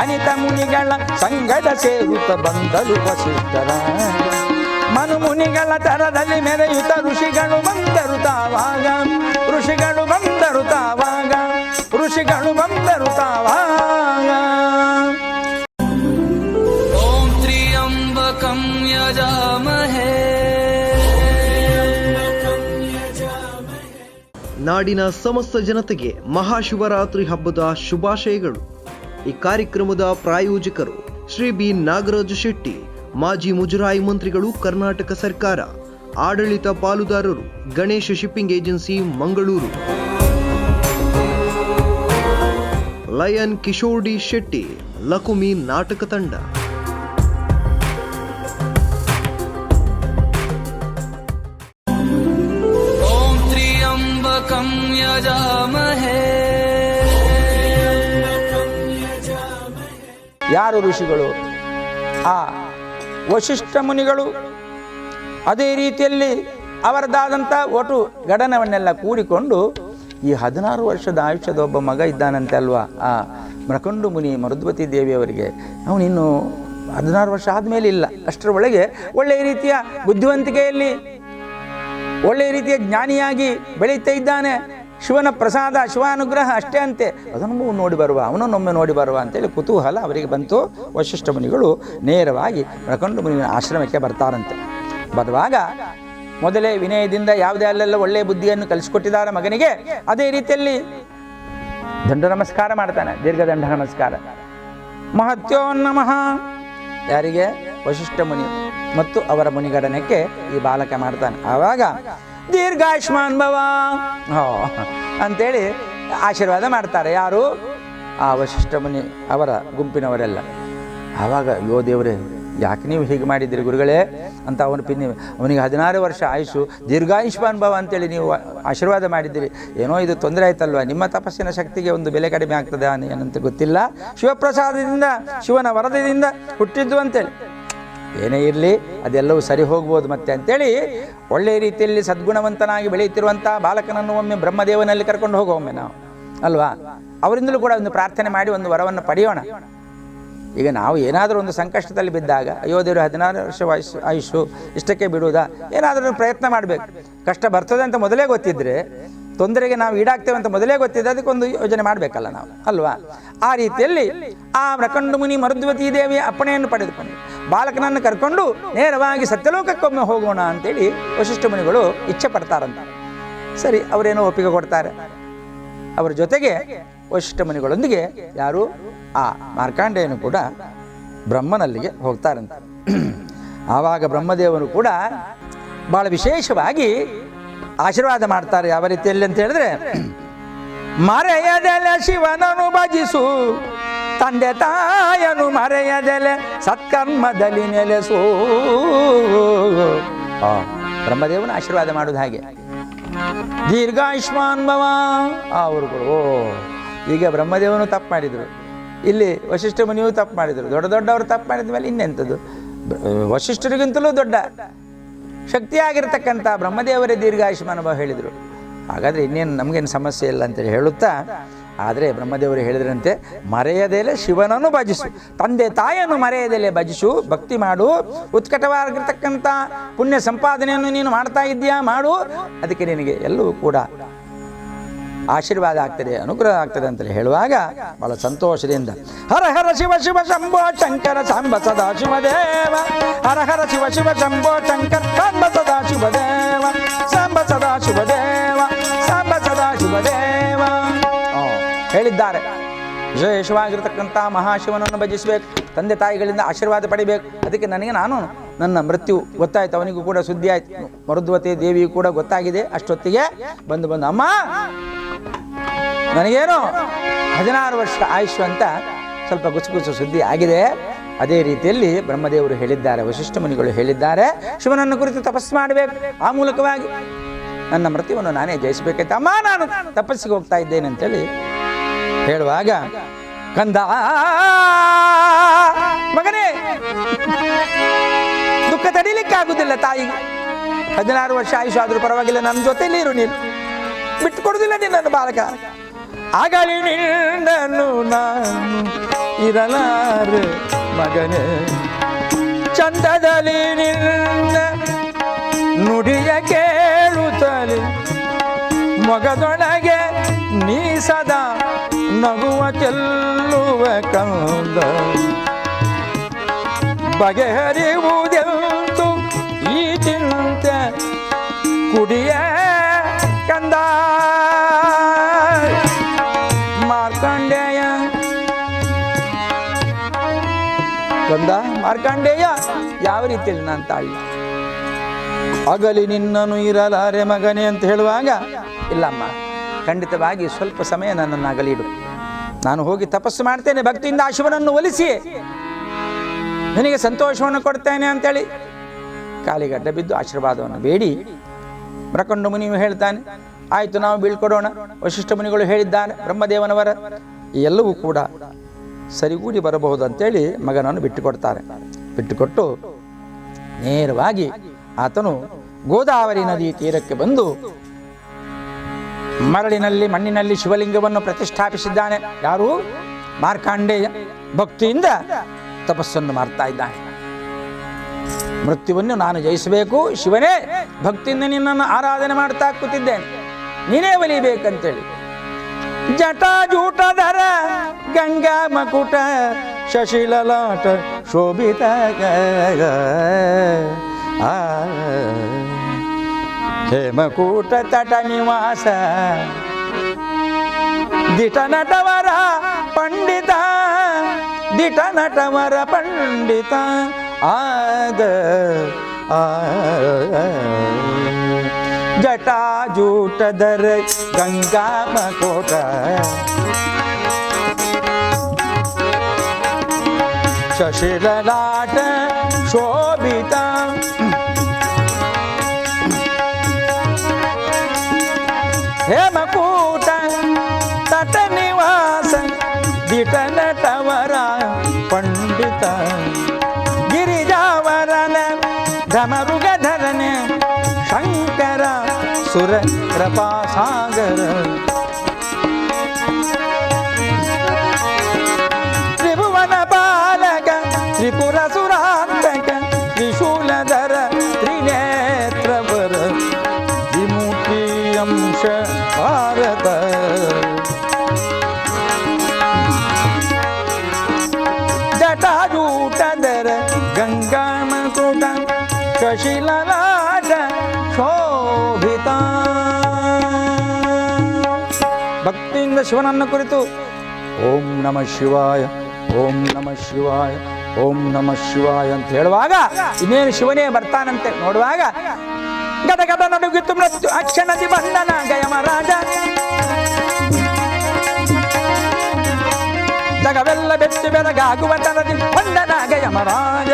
ಅನಿತ ಮುನಿಗಳ ಸಂಗಡ ಸೇರುತ್ತ ಬಂದರು ವಸಿಷ್ಠರ. ಮನು ಮುನಿಗಳ ತರದಲ್ಲಿ ಮೆರೆಯುತ್ತ ಋಷಿಗಳು ಬಂದರು ತಾವಾಗ. ಋಷಿಗಳು ಬಂದರು ತಾವಾಗ. ಋಷಿಗಳು ಬಂದರು ತಾವಾಗ. ಓಂ ತ್ರ್ಯಂಬಕಂ ಯಜಾಮಹೇ. ನಾಡಿನ ಸಮಸ್ತ ಜನತೆಗೆ ಮಹಾಶಿವರಾತ್ರಿ ಹಬ್ಬದ ಶುಭಾಶಯಗಳು. ಈ ಕಾರ್ಯಕ್ರಮದ ಪ್ರಾಯೋಜಕರು ಶ್ರೀ ಬಿ ನಾಗರಾಜ ಶೆಟ್ಟಿ, ಮಾಜಿ ಮುಜರಾಯಿ ಮಂತ್ರಿಗಳು, ಕರ್ನಾಟಕ ಸರ್ಕಾರ. ಆಡಳಿತ ಪಾಲುದಾರರು Ganesha shipping agency, Mangaluru. Lion Kishore D Shetty, Lakumi ನಾಟಕ ತಂಡ. ಓಂ ತ್ರ್ಯಂಬಕಂ ಯಜಾಮಹೇ. ಯಾರು ಋಷಿಗಳು? ಆ ವಶಿಷ್ಠ ಮುನಿಗಳು. ಅದೇ ರೀತಿಯಲ್ಲಿ ಅವರದಾದಂಥ ಒಟ್ಟು ಗಡನವನ್ನೆಲ್ಲ ಕೂಡಿಕೊಂಡು ಈ 16 ವರ್ಷದ ಆಯುಷ್ಯದ ಒಬ್ಬ ಮಗ ಇದ್ದಾನಂತೆ ಅಲ್ವಾ, ಆ ಮೃಕಂಡು ಮುನಿ ಮರುದ್ವತಿ ದೇವಿಯವರಿಗೆ. ಅವನಿನ್ನು 16 ವರ್ಷ ಆದಮೇಲೆ ಇಲ್ಲ, ಅಷ್ಟರ ಒಳಗೆ ಒಳ್ಳೆಯ ರೀತಿಯ ಬುದ್ಧಿವಂತಿಕೆಯಲ್ಲಿ ಒಳ್ಳೆಯ ರೀತಿಯ ಜ್ಞಾನಿಯಾಗಿ ಬೆಳೀತಾ ಇದ್ದಾನೆ. ಶಿವನ ಪ್ರಸಾದ, ಶಿವಾನುಗ್ರಹ ಅಷ್ಟೇ ಅಂತೆ. ಅದನ್ನು ನೋಡಿ ಬರುವ, ಅವನನ್ನೊಮ್ಮೆ ನೋಡಿ ಬರುವ ಅಂತೇಳಿ ಕುತೂಹಲ ಅವರಿಗೆ ಬಂತು. ವಶಿಷ್ಠ ಮುನಿಗಳು ನೇರವಾಗಿ ಮೃಕಂಡು ಮುನಿಯ ಆಶ್ರಮಕ್ಕೆ ಬರ್ತಾರಂತೆ. ಬರುವಾಗ ಮೊದಲೇ ವಿನಯದಿಂದ ಯಾವುದೇ ಅಲ್ಲೆಲ್ಲ ಒಳ್ಳೆಯ ಬುದ್ಧಿಯನ್ನು ಕಲಿಸಿಕೊಟ್ಟಿದ್ದಾರೆ ಮಗನಿಗೆ. ಅದೇ ರೀತಿಯಲ್ಲಿ ದಂಡ ನಮಸ್ಕಾರ ಮಾಡ್ತಾನೆ, ದೀರ್ಘದಂಡ ನಮಸ್ಕಾರ. ಮಹತ್ಯೋ ನಮಃ. ಯಾರಿಗೆ? ವಶಿಷ್ಠ ಮುನಿ ಮತ್ತು ಅವರ ಮುನಿಗಡನಕ್ಕೆ ಈ ಬಾಲಕ ಮಾಡ್ತಾನೆ. ಆವಾಗ ದೀರ್ಘಾಯುಷ್ಮಾನ್ ಭವ ಅಂತೇಳಿ ಆಶೀರ್ವಾದ ಮಾಡ್ತಾರೆ. ಯಾರು? ಆ ವಶಿಷ್ಠ ಮುನಿ ಅವರ ಗುಂಪಿನವರೆಲ್ಲ. ಆವಾಗ ಯೋ ದೇವರೇ, ಯಾಕೆ ನೀವು ಹೀಗೆ ಮಾಡಿದ್ದೀರಿ ಗುರುಗಳೇ ಅಂತ ಅವನಿಗೆ 16 ವರ್ಷ ಆಯುಷು, ದೀರ್ಘಾಯುಷ್ಮಾನ್ ಭವ ಅಂತೇಳಿ ನೀವು ಆಶೀರ್ವಾದ ಮಾಡಿದ್ದೀರಿ. ಏನೋ ಇದು ತೊಂದರೆ ಆಯ್ತಲ್ವ, ನಿಮ್ಮ ತಪಸ್ಸಿನ ಶಕ್ತಿಗೆ ಒಂದು ಬೆಲೆ ಕಡಿಮೆ ಆಗ್ತದೆ ಏನಂತ ಗೊತ್ತಿಲ್ಲ. ಶಿವಪ್ರಸಾದದಿಂದ, ಶಿವನ ವರದದಿಂದ ಹುಟ್ಟಿದ್ದು ಅಂತೇಳಿ. ಏನೇ ಇರಲಿ, ಅದೆಲ್ಲವೂ ಸರಿ ಹೋಗ್ಬೋದು ಮತ್ತೆ ಅಂತೇಳಿ ಒಳ್ಳೆಯ ರೀತಿಯಲ್ಲಿ ಸದ್ಗುಣವಂತನಾಗಿ ಬೆಳೆಯುತ್ತಿರುವಂಥ ಬಾಲಕನನ್ನು ಒಮ್ಮೆ ಬ್ರಹ್ಮದೇವನಲ್ಲಿ ಕರ್ಕೊಂಡು ಹೋಗೋಮ್ಮೆ ನಾವು ಅಲ್ವಾ. ಅವರಿಂದಲೂ ಕೂಡ ಒಂದು ಪ್ರಾರ್ಥನೆ ಮಾಡಿ ಒಂದು ವರವನ್ನು ಪಡೆಯೋಣ. ಈಗ ನಾವು ಏನಾದರೂ ಒಂದು ಸಂಕಷ್ಟದಲ್ಲಿ ಬಿದ್ದಾಗ, ಅಯ್ಯೋ ದೇವರು 16 ವರ್ಷ ಆಯುಷು ಇಷ್ಟಕ್ಕೆ ಬಿಡುವುದಾ, ಏನಾದರೂ ಪ್ರಯತ್ನ ಮಾಡಬೇಕು. ಕಷ್ಟ ಬರ್ತದೆ ಅಂತ ಮೊದಲೇ ಗೊತ್ತಿದ್ರೆ, ತೊಂದರೆಗೆ ನಾವು ಈಡಾಗ್ತೇವೆ ಅಂತ ಮೊದಲೇ ಗೊತ್ತಿದ್ದರೆ ಅದಕ್ಕೊಂದು ಯೋಜನೆ ಮಾಡಬೇಕಲ್ಲ ನಾವು ಅಲ್ವಾ. ಆ ರೀತಿಯಲ್ಲಿ ಆ ಮೃಕಂಡು ಮುನಿ ಮರುದ್ವತಿ ದೇವಿಯ ಅಪ್ಪಣೆಯನ್ನು ಪಡೆದುಕೊಂಡು ಬಾಲಕನನ್ನು ಕರ್ಕೊಂಡು ನೇರವಾಗಿ ಸತ್ಯಲೋಕಕ್ಕೊಮ್ಮೆ ಹೋಗೋಣ ಅಂತೇಳಿ ವಶಿಷ್ಠ ಮುನಿಗಳು ಇಚ್ಛೆ ಪಡ್ತಾರಂತ. ಸರಿ, ಅವರೇನೋ ಒಪ್ಪಿಗೆ ಕೊಡ್ತಾರೆ. ಅವರ ಜೊತೆಗೆ ವಶಿಷ್ಠ ಮುನಿಗಳೊಂದಿಗೆ ಯಾರು? ಆ ಮಾರ್ಕಾಂಡೇಯನು ಕೂಡ ಬ್ರಹ್ಮನಲ್ಲಿಗೆ ಹೋಗ್ತಾರಂತ. ಆವಾಗ ಬ್ರಹ್ಮದೇವನು ಕೂಡ ಬಹಳ ವಿಶೇಷವಾಗಿ ಆಶೀರ್ವಾದ ಮಾಡ್ತಾರೆ. ಯಾವ ರೀತಿಯಲ್ಲಿ ಅಂತ ಹೇಳಿದ್ರೆ, ಮರೆಯದೆಲೆ ಶಿವನನು ಭಜಿಸು, ತಂದೆ ತಾಯನು ಮರೆಯದೆಲೆ ಸತ್ಕರ್ಮದಲ್ಲಿ ನೆಲೆಸು. ಬ್ರಹ್ಮದೇವನ ಆಶೀರ್ವಾದ ಮಾಡೋದು ಹಾಗೆ. ದೀರ್ಘಾಯುಷ್ಮಾನ್ ಭವ. ಅವರುಗಳು ಈಗ ಬ್ರಹ್ಮದೇವನು ತಪ್ಪು ಮಾಡಿದರು, ಇಲ್ಲಿ ವಶಿಷ್ಠ ಮುನಿಯೂ ತಪ್ಪು ಮಾಡಿದರು. ದೊಡ್ಡವರು ತಪ್ಪು ಮಾಡಿದ ಮೇಲೆ ಇನ್ನೆಂಥದ್ದು, ವಶಿಷ್ಠರಿಗಿಂತಲೂ ದೊಡ್ಡ ಶಕ್ತಿಯಾಗಿರ್ತಕ್ಕಂಥ ಬ್ರಹ್ಮದೇವರೇ ದೀರ್ಘಾಯುಷ್ಮಾನ್ ಭವ ಹೇಳಿದರು. ಹಾಗಾದರೆ ಇನ್ನೇನು ನಮಗೇನು ಸಮಸ್ಯೆ ಇಲ್ಲ ಅಂತೇಳಿ ಹೇಳುತ್ತಾ, ಆದರೆ ಬ್ರಹ್ಮದೇವರು ಹೇಳಿದ್ರಂತೆ, ಮರೆಯದೆಲೆ ಶಿವನನ್ನು ಭಜಿಸು, ತಂದೆ ತಾಯಿಯನ್ನು ಮರೆಯದೆಲೆ ಭಜಿಸು, ಭಕ್ತಿ ಮಾಡು, ಉತ್ಕಟವಾಗಿರ್ತಕ್ಕಂಥ ಪುಣ್ಯ ಸಂಪಾದನೆಯನ್ನು ನೀನು ಮಾಡ್ತಾ ಇದ್ದೀಯಾ, ಮಾಡು, ಅದಕ್ಕೆ ನಿನಗೆ ಎಲ್ಲವೂ ಕೂಡ ಆಶೀರ್ವಾದ ಆಗ್ತದೆ, ಅನುಗ್ರಹ ಆಗ್ತದೆ ಅಂತೇಳಿ ಹೇಳುವಾಗ ಬಹಳ ಸಂತೋಷದಿಂದ ಹರ ಹರ ಶಿವ ಶಿವ ಶಂಭೋ ಶಂಕರ ಸಾಂಬ ಸದಾ ಶಿವದೇವ, ಹರ ಹರ ಶಿವ ಶಿವ ಶಂಭೋ ಶಂಕರ ಸಾಂಬ ಸದಾ ಶಿವದೇವ, ಸಾಂಬ ಸದಾ ಶಿವದೇವ, ಸಾಂಬ ಸದಾ ಶಿವದೇವ ಹೇಳಿದ್ದಾರೆ. ವಿಶೇಷವಾಗಿರತಕ್ಕಂಥ ಮಹಾಶಿವನನ್ನು ಭಜಿಸಬೇಕು, ತಂದೆ ತಾಯಿಗಳಿಂದ ಆಶೀರ್ವಾದ ಪಡಿಬೇಕು. ಅದಕ್ಕೆ ನಾನು ನನ್ನ ಮೃತ್ಯು ಗೊತ್ತಾಯ್ತು, ಅವನಿಗೂ ಕೂಡ ಸುದ್ದಿ ಆಯ್ತು, ಮರುದ್ವತಿ ದೇವಿಯು ಕೂಡ ಗೊತ್ತಾಗಿದೆ. ಅಷ್ಟೊತ್ತಿಗೆ ಬಂದು ಅಮ್ಮ ನನಗೇನು 16 ವರ್ಷ ಆಯುಷ್ ಅಂತ ಸ್ವಲ್ಪ ಗುಸುಗುಸು ಸುದ್ದಿ ಆಗಿದೆ. ಅದೇ ರೀತಿಯಲ್ಲಿ ಬ್ರಹ್ಮದೇವರು ಹೇಳಿದ್ದಾರೆ, ವಶಿಷ್ಠ ಮುನಿಗಳು ಹೇಳಿದ್ದಾರೆ, ಶಿವನನ್ನು ಕುರಿತು ತಪಸ್ಸು ಮಾಡಬೇಕು, ಆ ಮೂಲಕವಾಗಿ ನನ್ನ ಮೃತ್ಯುವನ್ನು ನಾನೇ ಜಯಿಸಬೇಕೈತೆ. ಅಮ್ಮ ನಾನು ತಪಸ್ಸಿಗೆ ಹೋಗ್ತಾ ಇದ್ದೇನೆ ಅಂತೇಳಿ ಹೇಳುವಾಗ, ಕಂದ ಮಗನೇ ದುಃಖ ತಡೀಲಿಕ್ಕೆ ಆಗುದಿಲ್ಲ ತಾಯಿಗೆ. 16 ವರ್ಷ ಆಯುಷ್ ಆದ್ರೂ ಪರವಾಗಿಲ್ಲ, ನನ್ನ ಜೊತೆಲಿ ಇರು, ನೀನು ಬಿಟ್ಟು ಕೊಡುದಿಲ್ಲ ನಿನ್ನನ್ನು ಬಾಲಕ. ಆಗಲಿ ನಿನ್ನನ್ನು ನಾನು ಇರಲಾರೆ ಮಗನೇ, ಚಂದದಲ್ಲಿ ನಿನ್ನ ನುಡಿಯ ಕೇಳುತ್ತಲೇ ಮೊಗದೊಳಗೆ ನೀ ಸದಾ ನಗುವ ಚೆಲ್ಲುವ ಕಂದ, ಬಗೆಹರಿಯುವುದೆಂದು ಈ ಚಿಂತೆ ಕುಡಿಯ ಕಂದ. ಮಾರ್ಕಂಡೇಯ ಕಂದ, ಮಾರ್ಕಂಡೇಯ ಯಾವ ರೀತಿಯಲ್ಲಿ ನಾನು ತಾಳಿ ಅಗಲಿ ನಿನ್ನನು ಇರಲಾರೆ ಮಗನೇ ಅಂತ ಹೇಳುವಾಗ, ಇಲ್ಲಮ್ಮ ಖಂಡಿತವಾಗಿ ಸ್ವಲ್ಪ ಸಮಯ ನನ್ನನ್ನು ಅಗಲಿಡು, ನಾನು ಹೋಗಿ ತಪಸ್ಸು ಮಾಡ್ತೇನೆ, ಭಕ್ತಿಯಿಂದ ಆ ಶಿವನನ್ನು ಒಲಿಸಿ ನಿನಗೆ ಸಂತೋಷವನ್ನು ಕೊಡ್ತೇನೆ ಅಂತೇಳಿ ಕಾಲಿಗಡ್ಡ ಬಿದ್ದು ಆಶೀರ್ವಾದವನ್ನು ಬೇಡಿ ಮರಕಂಡು ಮುನಿಯು ಹೇಳ್ತಾನೆ, ಆಯಿತು ನಾವು ಬೀಳ್ಕೊಡೋಣ. ವಶಿಷ್ಠ ಮುನಿಗಳು ಹೇಳಿದ್ದಾನೆ, ಬ್ರಹ್ಮದೇವನವರ ಎಲ್ಲವೂ ಕೂಡ ಸರಿಗೂಡಿ ಬರಬಹುದು ಅಂತೇಳಿ ಮಗನನ್ನು ಬಿಟ್ಟುಕೊಡ್ತಾರೆ. ಬಿಟ್ಟುಕೊಟ್ಟು ನೇರವಾಗಿ ಆತನು ಗೋದಾವರಿ ನದಿ ತೀರಕ್ಕೆ ಬಂದು ಮರಳಿನಲ್ಲಿ ಮಣ್ಣಿನಲ್ಲಿ ಶಿವಲಿಂಗವನ್ನು ಪ್ರತಿಷ್ಠಾಪಿಸಿದ್ದಾನೆ. ಯಾರು? ಮಾರ್ಕಾಂಡೇಯ ಭಕ್ತಿಯಿಂದ ತಪಸ್ಸನ್ನು ಮಾಡ್ತಾ ಇದ್ದಾನೆ. ಮೃತ್ಯುವನ್ನು ನಾನು ಜಯಿಸಬೇಕು, ಶಿವನೇ ಭಕ್ತಿಯಿಂದ ನಿನ್ನನ್ನು ಆರಾಧನೆ ಮಾಡ್ತಾ ಕೂತಿದ್ದೇನೆ, ನೀನೇ ಒಲಿಬೇಕಂತೇಳಿ. ಜಟಾಜೂಟಧರ ಗಂಗಾ ಮಕುಟ ಶಶಿಲಲಾಟ ಶೋಭಿತ ಹೇಮಕೂಟ ತಟ ನಿವಾಸ ದಿಟ ನಟವರ ಪಂಡಿತ, ದಿಟ ನಟವರ ಪಂಡಿತ ಆದ ಜಟಾಜೂಟಧರ ಗಂಗಾ ಮಕೋಟ ಶಶಿಲಲಾಟ ಶೋಭಿತ ಹೇಮಕೂಟ ತಟ ನಿವಾಸ ದಿಟ ನಟವರ ಪಂಡಿತ ಗಿರಿಜಾವರನ ಧಮರುಗಧರನೆ ಶಂಕರ ಸುರ ಕೃಪಾಸಾಗರ ತ್ರಿಭುವನ ಬಾಲಕ ತ್ರಿಪುರ ಸುರಾಂತಕ ತ್ರಿಶೂಲಧರ ತ್ರಿನೇತ್ರವರ ವಿಮುಖಿ ಅಂಶ ಭಾರತ ಜಟಾಜೂಟಧರ ಗಂಗಾಮಕುಟ ಶಶಿಲಲಾಟ ಶೋಭಿತ. ಭಕ್ತಿಯಿಂದ ಶಿವನನ್ನು ಕುರಿತು ಓಂ ನಮಃ ಶಿವಾಯ, ಓಂ ನಮಃ ಶಿವಾಯ, ಓಂ ನಮಃ ಶಿವಾಯ ಅಂತ ಹೇಳುವಾಗ ಇನ್ನೇನು ಶಿವನೇ ಬರ್ತಾನಂತೆ ನೋಡುವಾಗ ಗದ ಗದ ನಡುಗಿತ್ತು ಮೃತ್ಯು ಅಕ್ಷಣದಿ ಬಂಧನ ಗಯಮರಾಜ. ಜಗವೆಲ್ಲ ಬೆಚ್ಚಿ ಬೆರಗಾಗುವ ತನದಿ ಬಂಧನ ಗಯಮರಾಜ.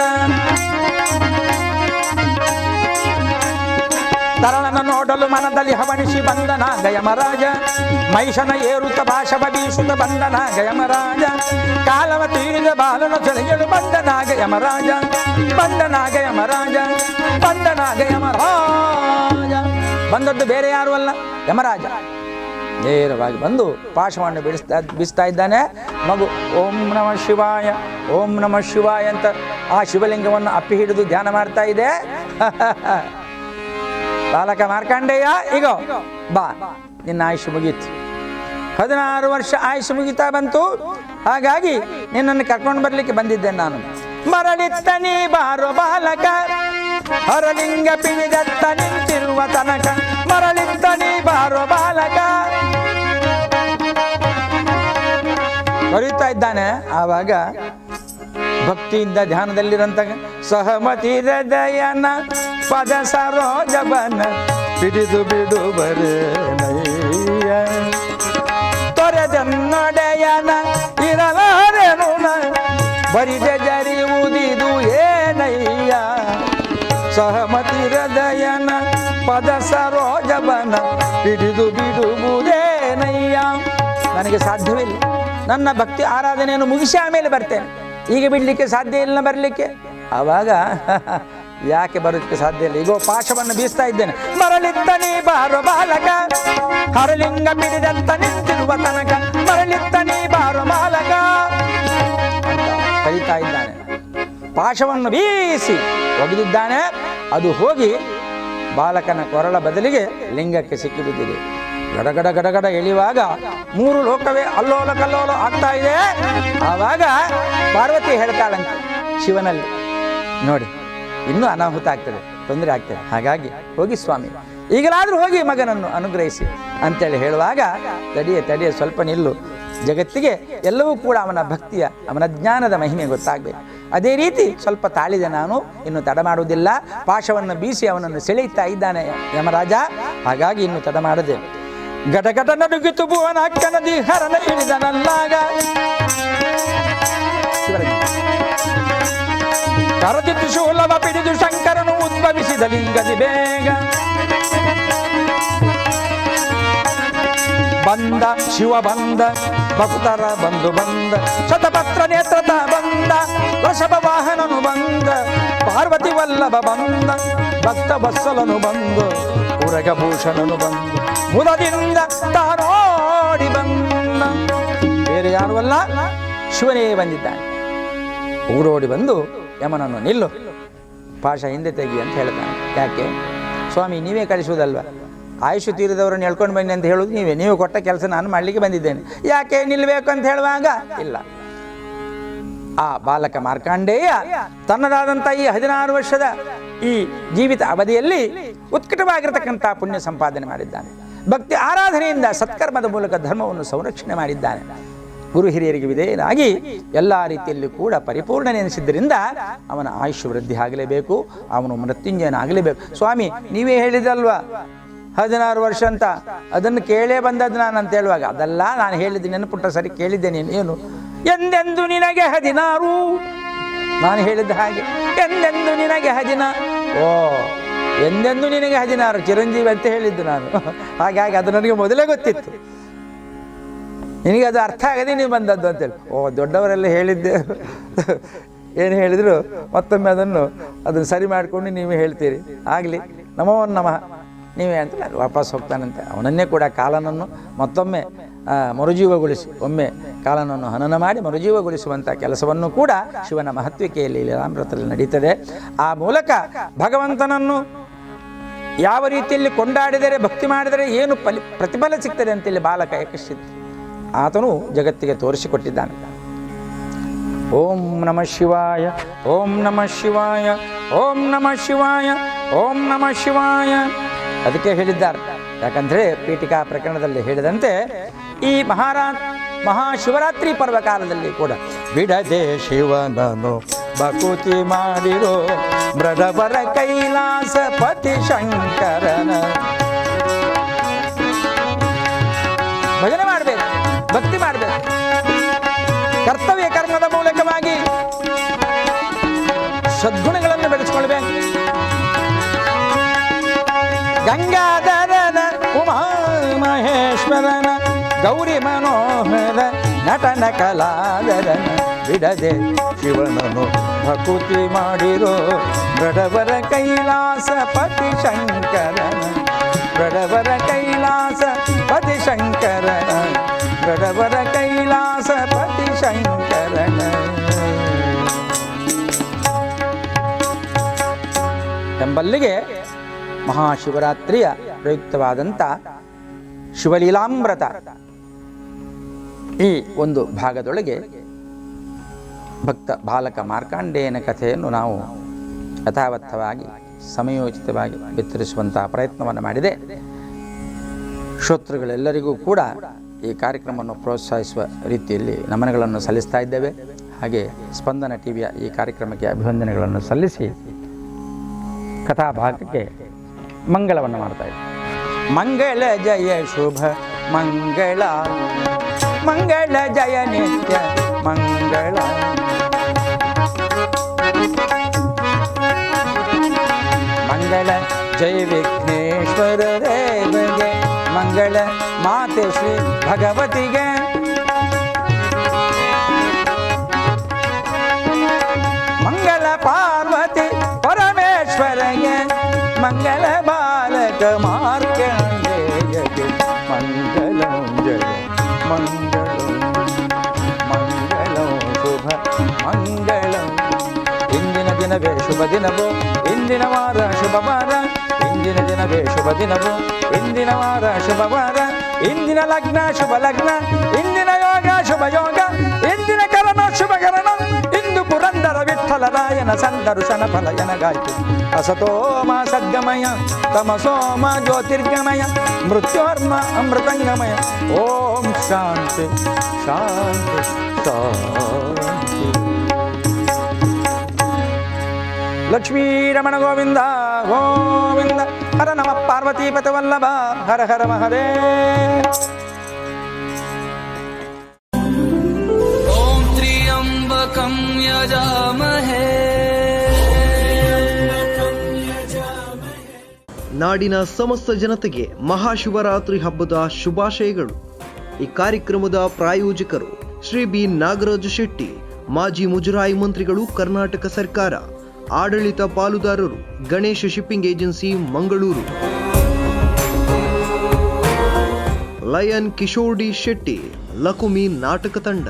ತರಣನ ನೋಡಲು ಮನದಲ್ಲಿ ಹವಣಿಸಿ ಬಂದನ ಗಯಮರಾಜ. ಮೈಷನ ಏರುತ್ತ ಭಾಷವ ಬೀಸುತ್ತ ಬಂದನ ಗಯಮರಾಜ. ಕಾಲವ ತೀರಿದ ಬಾಲನ ಸೆಳೆಯಲು ಬಂದನ ಗಯಮರಾಜ. ಬಂದನ ಗಯಮರಾಜ, ಬಂದನ ಗಯಮರಾಜ. ಬಂದದ್ದು ಬೇರೆ ಯಾರು ಅಲ್ಲ, ಯಮರಾಜ. ನೇರವಾಗಿ ಬಂದು ಪಾಶವನ್ನು ಬೀಸ್ತಾ ಇದ್ದಾನೆ. ಮಗು ಓಂ ನಮಃ ಶಿವಾಯ, ಓಂ ನಮಃ ಶಿವಾಯ ಅಂತ ಆ ಶಿವಲಿಂಗವನ್ನು ಅಪ್ಪಿ ಹಿಡಿದು ಧ್ಯಾನ ಮಾಡ್ತಾ ಇದೆ. ಬಾಲಕ ಮಾರ್ಕಂಡೇಯ, ಈಗ ಬಾ, ನಿನ್ನ ಆಯುಷ್ ಮುಗೀತು. 16 ವರ್ಷ ಆಯುಷ್ ಮುಗಿತಾ ಬಂತು. ಹಾಗಾಗಿ ನಿನ್ನನ್ನು ಕರ್ಕೊಂಡು ಬರ್ಲಿಕ್ಕೆ ಬಂದಿದ್ದೇನೆ ನಾನು. ಮರಳಿತ್ತ ನೀ ಬಾರೋ ಬಾಲಕ, ಹರಲಿಂಗ ಪಿಣಿದತ್ತ ನಿಂತಿರುವ ತನಕ. ಮರಳಿತ್ತ ನೀ ಬಾರೋ ಬಾಲಕ, ಬರೀತಾ ಇದ್ದಾನೆ. ಆವಾಗ ಭಕ್ತಿಯಿಂದ ಧ್ಯಾನದಲ್ಲಿರಂತ ಸಹಮತಿ ಹೃದಯನ ಪದ ಸರೋಜವನ ಹಿಡಿದು ಬಿಡುವರೇನಯ್ಯ ತೊರೆದನ್ನೊಡೆಯನ ಇರಲಾರೆನು ಬರಿದ ಜರಿಯುವುದಿದು ಏನಯ್ಯ ಸಹಮತಿ ಹೃದಯನ ಪದ ಸರೋಜವನ ಹಿಡಿದು ಬಿಡುವುದೇನಯ್ಯ. ನನಗೆ ಸಾಧ್ಯವಿಲ್ಲ, ನನ್ನ ಭಕ್ತಿ ಆರಾಧನೆಯನ್ನು ಮುಗಿಸಿ ಆಮೇಲೆ ಬರ್ತೇನೆ, ಈಗ ಬಿಡಲಿಕ್ಕೆ ಸಾಧ್ಯ ಇಲ್ಲ ಬರಲಿಕ್ಕೆ. ಆವಾಗ ಯಾಕೆ ಬರೋದಕ್ಕೆ ಸಾಧ್ಯ ಇಲ್ಲ, ಈಗೋ ಪಾಶವನ್ನು ಬೀಸ್ತಾ ಇದ್ದೇನೆ. ಮರಳಿತ್ತ ನೀ ಬಾರೋ ಬಾಲಕ ಹರಲಿಂಗ ಬಿಡಿದಂತ ನಿಂತಿರುವ ತನಕ ಮರಳಿತ್ತ ನೀ ಬಾರೋ ಬಾಲಕ ಅಂತ ಕರೀತಾ ಇದ್ದಾನೆ. ಪಾಶವನ್ನು ಬೀಸಿ ಒಗೆದಿದ್ದಾನೆ. ಅದು ಹೋಗಿ ಬಾಲಕನ ಕೊರಳ ಬದಲಿಗೆ ಲಿಂಗಕ್ಕೆ ಸಿಕ್ಕಿಬಿದ್ದಿದೆ. ಗಡಗಡ ಗಡಗಡ ಎಳೆಯುವಾಗ 3 ಲೋಕವೇ ಅಲ್ಲೋಲ ಕಲ್ಲೋಲ ಆಗ್ತಾ ಇದೆ. ಆವಾಗ ಪಾರ್ವತಿ ಹೇಳ್ತಾಳಂತೆ ಶಿವನಲ್ಲಿ, ನೋಡಿ ಇನ್ನೂ ಅನಾಹುತ ಆಗ್ತದೆ, ತೊಂದರೆ ಆಗ್ತದೆ, ಹಾಗಾಗಿ ಹೋಗಿ ಸ್ವಾಮಿ ಈಗಲಾದರೂ ಹೋಗಿ ಮಗನನ್ನು ಅನುಗ್ರಹಿಸಿ ಅಂತೇಳಿ ಹೇಳುವಾಗ, ತಡಿಯ ಸ್ವಲ್ಪ ನಿಲ್ಲು, ಜಗತ್ತಿಗೆ ಎಲ್ಲವೂ ಕೂಡ ಅವನ ಭಕ್ತಿಯ ಅವನ ಜ್ಞಾನದ ಮಹಿಮೆ ಗೊತ್ತಾಗಬೇಕು. ಅದೇ ರೀತಿ ಸ್ವಲ್ಪ ತಾಳಿದೆ ನಾನು, ಇನ್ನು ತಡ ಮಾಡುವುದಿಲ್ಲ. ಪಾಶವನ್ನು ಬೀಸಿ ಅವನನ್ನು ಸೆಳೆಯುತ್ತಾ ಇದ್ದಾನೆ ಯಮರಾಜ, ಹಾಗಾಗಿ ಇನ್ನು ತಡ ಮಾಡದೆ ಘಟಘಟ ನಡುಗಿತು ಭುವನ ಅಕ್ಕನದಿ ಹರನ ಇಳಿದನಲ್ಲಾಗ ಕರದಿತ್ತು ಶೂಲವ ಪಿಡಿದು ಶಂಕರನು ಉದ್ಭವಿಸಿದ ಲಿಂಗದಿ ಬೇಗ ಬಂದ ಶಿವ ಬಂದ ಭಕ್ತರ ಬಂದು ಬಂದ ಶತಪತ್ರ ನೇತ್ರತ ಬಂದ ವೃಷಭ ವಾಹನನು ಬಂದ ಪಾರ್ವತಿ ವಲ್ಲಭ ಬಂದ ಭಕ್ತ ಬಸ್ಸಲನು ಬಂದು ಉರಗಭೂಷಣನು ಬಂದು ಮುದದಿಂದ ತಾನೋಡಿ ಬಂದ. ಬೇರೆ ಯಾರು ಅಲ್ಲ, ಶಿವನೇ ಬಂದಿದ್ದಾನೆ. ಊರೋಡಿ ಬಂದು ಯಮನನ್ನು ನಿಲ್ಲು, ಪಾಶ ಹಿಂದೆ ತೆಗಿ ಅಂತ ಹೇಳ್ತಾನೆ. ಯಾಕೆ ಸ್ವಾಮಿ ನೀವೇ ಕಳಿಸುವುದಲ್ವ, ಆಯುಷು ತೀರಿದವರನ್ನು ಹೇಳ್ಕೊಂಡು ಬನ್ನಿ ಅಂತ ಹೇಳೋದು ನೀವೇ ಕೊಟ್ಟ ಕೆಲಸ ನಾನು ಮಾಡಲಿಕ್ಕೆ ಬಂದಿದ್ದೇನೆ, ಯಾಕೆ ನಿಲ್ಲಬೇಕು ಅಂತ ಹೇಳುವಾಗ ಇಲ್ಲ. ಆ ಬಾಲಕ ಮಾರ್ಕಾಂಡೇಯ ತನ್ನದಾದಂಥ ಈ 16 ವರ್ಷದ ಈ ಜೀವಿತ ಅವಧಿಯಲ್ಲಿ ಉತ್ಕಟವಾಗಿರತಕ್ಕಂಥ ಪುಣ್ಯ ಸಂಪಾದನೆ ಮಾಡಿದ್ದಾನೆ. ಭಕ್ತಿ ಆರಾಧನೆಯಿಂದ ಸತ್ಕರ್ಮದ ಮೂಲಕ ಧರ್ಮವನ್ನು ಸಂರಕ್ಷಣೆ ಮಾಡಿದ್ದಾನೆ. ಗುರು ಹಿರಿಯರಿಗೆ ವಿಧೇಯನಾಗಿ ಎಲ್ಲ ರೀತಿಯಲ್ಲಿ ಕೂಡ ಪರಿಪೂರ್ಣನೆನಿಸಿದ್ದರಿಂದ ಅವನ ಆಯುಷ್ ವೃದ್ಧಿ ಆಗಲೇಬೇಕು, ಅವನು ಮೃತ್ಯುಂಜಯನಾಗಲೇಬೇಕು. ಸ್ವಾಮಿ ನೀವೇ ಹೇಳಿದಲ್ವಾ 16 ವರ್ಷ ಅಂತ, ಅದನ್ನು ಕೇಳೇ ಬಂದದ್ದು ನಾನು ಅಂತ ಹೇಳುವಾಗ, ಅದೆಲ್ಲ ನಾನು ಹೇಳಿದ್ದು ನೆನಪುಟ್ಟ ಸರಿ ಕೇಳಿದ್ದೇನೆ. ಏನು ಎಂದೆಂದು ನಿನಗೆ 16, ನಾನು ಹೇಳಿದ್ದ ಹಾಗೆ ಎಂದೆಂದು ನಿನಗೆ 16. ಓ ಎಂದೆಂದು ನಿನಗೆ 16 ಚಿರಂಜೀವಿ ಅಂತ ಹೇಳಿದ್ದು ನಾನು. ಹಾಗಾಗಿ ಅದು ನನಗೆ ಮೊದಲೇ ಗೊತ್ತಿತ್ತು, ನಿನಗೆ ಅದು ಅರ್ಥ ಆಗದೆ ನೀವು ಬಂದದ್ದು ಅಂತೇಳಿ. ಓ ದೊಡ್ಡವರೆಲ್ಲ ಹೇಳಿದ್ದೆ ಏನು ಹೇಳಿದ್ರು ಮತ್ತೊಮ್ಮೆ ಅದನ್ನು ಸರಿ ಮಾಡಿಕೊಂಡು ನೀವೇ ಹೇಳ್ತೀರಿ, ಆಗಲಿ ನಮೋ ನಮಃ ನೀವೇ ಅಂತ ವಾಪಸ್ ಹೋಗ್ತಾನಂತೆ. ಅವನನ್ನೇ ಕೂಡ ಕಾಲನನ್ನು ಮತ್ತೊಮ್ಮೆ ಮರುಜೀವಗೊಳಿಸಿ, ಒಮ್ಮೆ ಕಾಲನನ್ನು ಹನನ ಮಾಡಿ ಮರುಜೀವಗೊಳಿಸುವಂಥ ಕೆಲಸವನ್ನು ಕೂಡ ಶಿವನ ಮಹತ್ವಿಕೆಯಲ್ಲಿ ಲೀಲಾಮೃತದಲ್ಲಿ ನಡೀತದೆ. ಆ ಮೂಲಕ ಭಗವಂತನನ್ನು ಯಾವ ರೀತಿಯಲ್ಲಿ ಕೊಂಡಾಡಿದರೆ ಭಕ್ತಿ ಮಾಡಿದರೆ ಏನು ಪ್ರತಿಫಲ ಸಿಗ್ತದೆ ಅಂತೇಳಿ ಬಾಲಕ ಏಕಶ್ಚಿತ್ ಆತನು ಜಗತ್ತಿಗೆ ತೋರಿಸಿಕೊಟ್ಟಿದ್ದಾನೆ. ಓಂ ನಮಃ ಶಿವಾಯ, ಓಂ ನಮಃ ಶಿವಾಯ, ಓಂ ನಮಃ ಶಿವಾಯ, ಓಂ ನಮಃ ಶಿವಾಯ. ಅದಕ್ಕೆ ಹೇಳಿದ್ದಾರೆ, ಯಾಕಂದರೆ ಪೀಠಿಕಾ ಪ್ರಕರಣದಲ್ಲಿ ಹೇಳಿದಂತೆ ಈ ಮಹಾಶಿವರಾತ್ರಿ ಪರ್ವಕಾಲದಲ್ಲಿ ಕೂಡ ಬಿಡದೆ ಶಿವನನು ಬಕುತಿ ಮಾಡಿರೋ ಮೃಡವರ ಕೈಲಾಸ ಪತಿ ಶಂಕರನ ಭಜನೆ ಮಾಡಬೇಕು, ಭಕ್ತಿ ಮಾಡಬೇಕು. ಕರ್ತವ್ಯ ಕರ್ಮದ ಮೂಲಕವಾಗಿ ಸದ್ಗುಣಗಳನ್ನು ಬೆಳೆಸ್ಕೊಳ್ಬೇಕು. ಗಂಗಾಧರನ ಉಮಾ ಮಹೇಶ್ವರನ ಗೌರಿ ಮನೋಹರ ನಟನ ಕಲಾಧರನ ಬಿಡದೆ ಶಿವನನು ಭಕುತಿ ಮಾಡಿರೋ ಬಡವರ ಕೈಲಾಸ ಪತಿ ಶಂಕರನ ಬಡವರ ಕೈಲಾಸ ಪತಿ ಶಂಕರನ ಬಡವರ ಕೈಲಾಸ ಪತಿ ಶಂಕರನ ಎಂಬಲ್ಲಿಗೆ ಮಹಾಶಿವರಾತ್ರಿಯ ಪ್ರಯುಕ್ತವಾದಂಥ ಶಿವಲೀಲಾಮೃತ ಈ ಒಂದು ಭಾಗದೊಳಗೆ ಭಕ್ತ ಬಾಲಕ ಮಾರ್ಕಾಂಡೇಯನ ಕಥೆಯನ್ನು ನಾವು ಯಥಾವತ್ತವಾಗಿ ಸಮಯೋಚಿತವಾಗಿ ಬಿತ್ತರಿಸುವಂತಹ ಪ್ರಯತ್ನವನ್ನು ಮಾಡಿದೆ. ಶ್ರೋತೃಗಳೆಲ್ಲರಿಗೂ ಕೂಡ ಈ ಕಾರ್ಯಕ್ರಮವನ್ನು ಪ್ರೋತ್ಸಾಹಿಸುವ ರೀತಿಯಲ್ಲಿ ನಮನಗಳನ್ನು ಸಲ್ಲಿಸ್ತಾ ಇದ್ದೇವೆ. ಹಾಗೆ ಸ್ಪಂದನ ಟಿವಿಯ ಈ ಕಾರ್ಯಕ್ರಮಕ್ಕೆ ಅಭಿವಂದನೆಗಳನ್ನು ಸಲ್ಲಿಸಿ ಕಥಾಭಾಗಕ್ಕೆ ಮಂಗಳವನ್ನು ಮಾಡ್ತಾ ಇದ್ದೇವೆ. ಮಂಗಳ ಜಯ ಶುಭ ಮಂಗಳ, ಮಂಗಳ ಜಯ ನಿತ್ಯ ಮಂಗಳ. ಮಂಗಳ ಜಯ ವಿಘ್ನೇಶ್ವರ ದೇವಗೆ, ಮಂಗಳ ಮಾತೆ ಶ್ರೀ ಭಗವತಿಗೆ, ಮಂಗಳ ಪಾರ್ವತಿ ಪರಮೇಶ್ವರಗೆ, ಮಂಗಳ ಬಾಲಕ ಮಾರ್ಕಂಡೇಯಗೆ, ಮಂಗಳಂ ಜಯ ಮಂಗಳಂ ಮಂಗಳಂ ಶುಭ ಮಂಗಳಂ. ಇಂದಿನ ದಿನವೇ ಶುಭ ದಿನವೋ, ಇಂದಿನ ವಾರ ಶುಭ ವಾರ, ಇಂದಿನ ದಿನವೇ ಶುಭ ದಿನವೋ, ಇಂದಿನ ವಾರ ಶುಭ ವಾರ, ಇಂದಿನ ಲಗ್ನ ಶುಭ ಲಗ್ನ, ಇಂದಿನ ಯೋಗ ಶುಭ ಯೋಗ, ಇಂದಿನ ಕರಣ ಶುಭ ಕರಣ. ಇಂದು ಪುರಂದರ ವಿಠಲರಾಯನ ಸಂದರ್ಶನ ಫಲಯನಗಾಯ್ತು. ಅಸತೋಮ ಸದ್ಗಮಯ ತಮಸೋಮ ಜ್ಯೋತಿರ್ಗಮಯ ಮೃತ್ಯೋರ್ಮ ಅಮೃತಂಗಮಯ. ಓಂ ಶಾಂತಿ ಶಾಂತಿ ಶಾಂತಿ. ಲಕ್ಷ್ಮೀ ರಮಣ ಗೋವಿಂದ ಗೋವಿಂದ. ಹರ ನಮ ಪಾರ್ವತೀಪತ ವಲ್ಲಭ. ಹರ ಹರ ಮಹದೇವ. ಓಂ ತ್ರ್ಯಂಬಕಂ ಯಜಾಮಹೇ. ನಾಡಿನ ಸಮಸ್ತ ಜನತೆಗೆ ಮಹಾಶಿವರಾತ್ರಿ ಹಬ್ಬದ ಶುಭಾಶಯಗಳು. ಈ ಕಾರ್ಯಕ್ರಮದ ಪ್ರಾಯೋಜಕರು ಶ್ರೀ ಬಿ ನಾಗರಾಜ ಶೆಟ್ಟಿ, ಮಾಜಿ ಮುಜರಾಯಿ ಮಂತ್ರಿಗಳು, ಕರ್ನಾಟಕ ಸರ್ಕಾರ. ಆಡಳಿತ ಪಾಲುದಾರರು Ganesha shipping agency, Mangaluru. Lion Kishore D Shetty, Lakumi ನಾಟಕ ತಂಡ.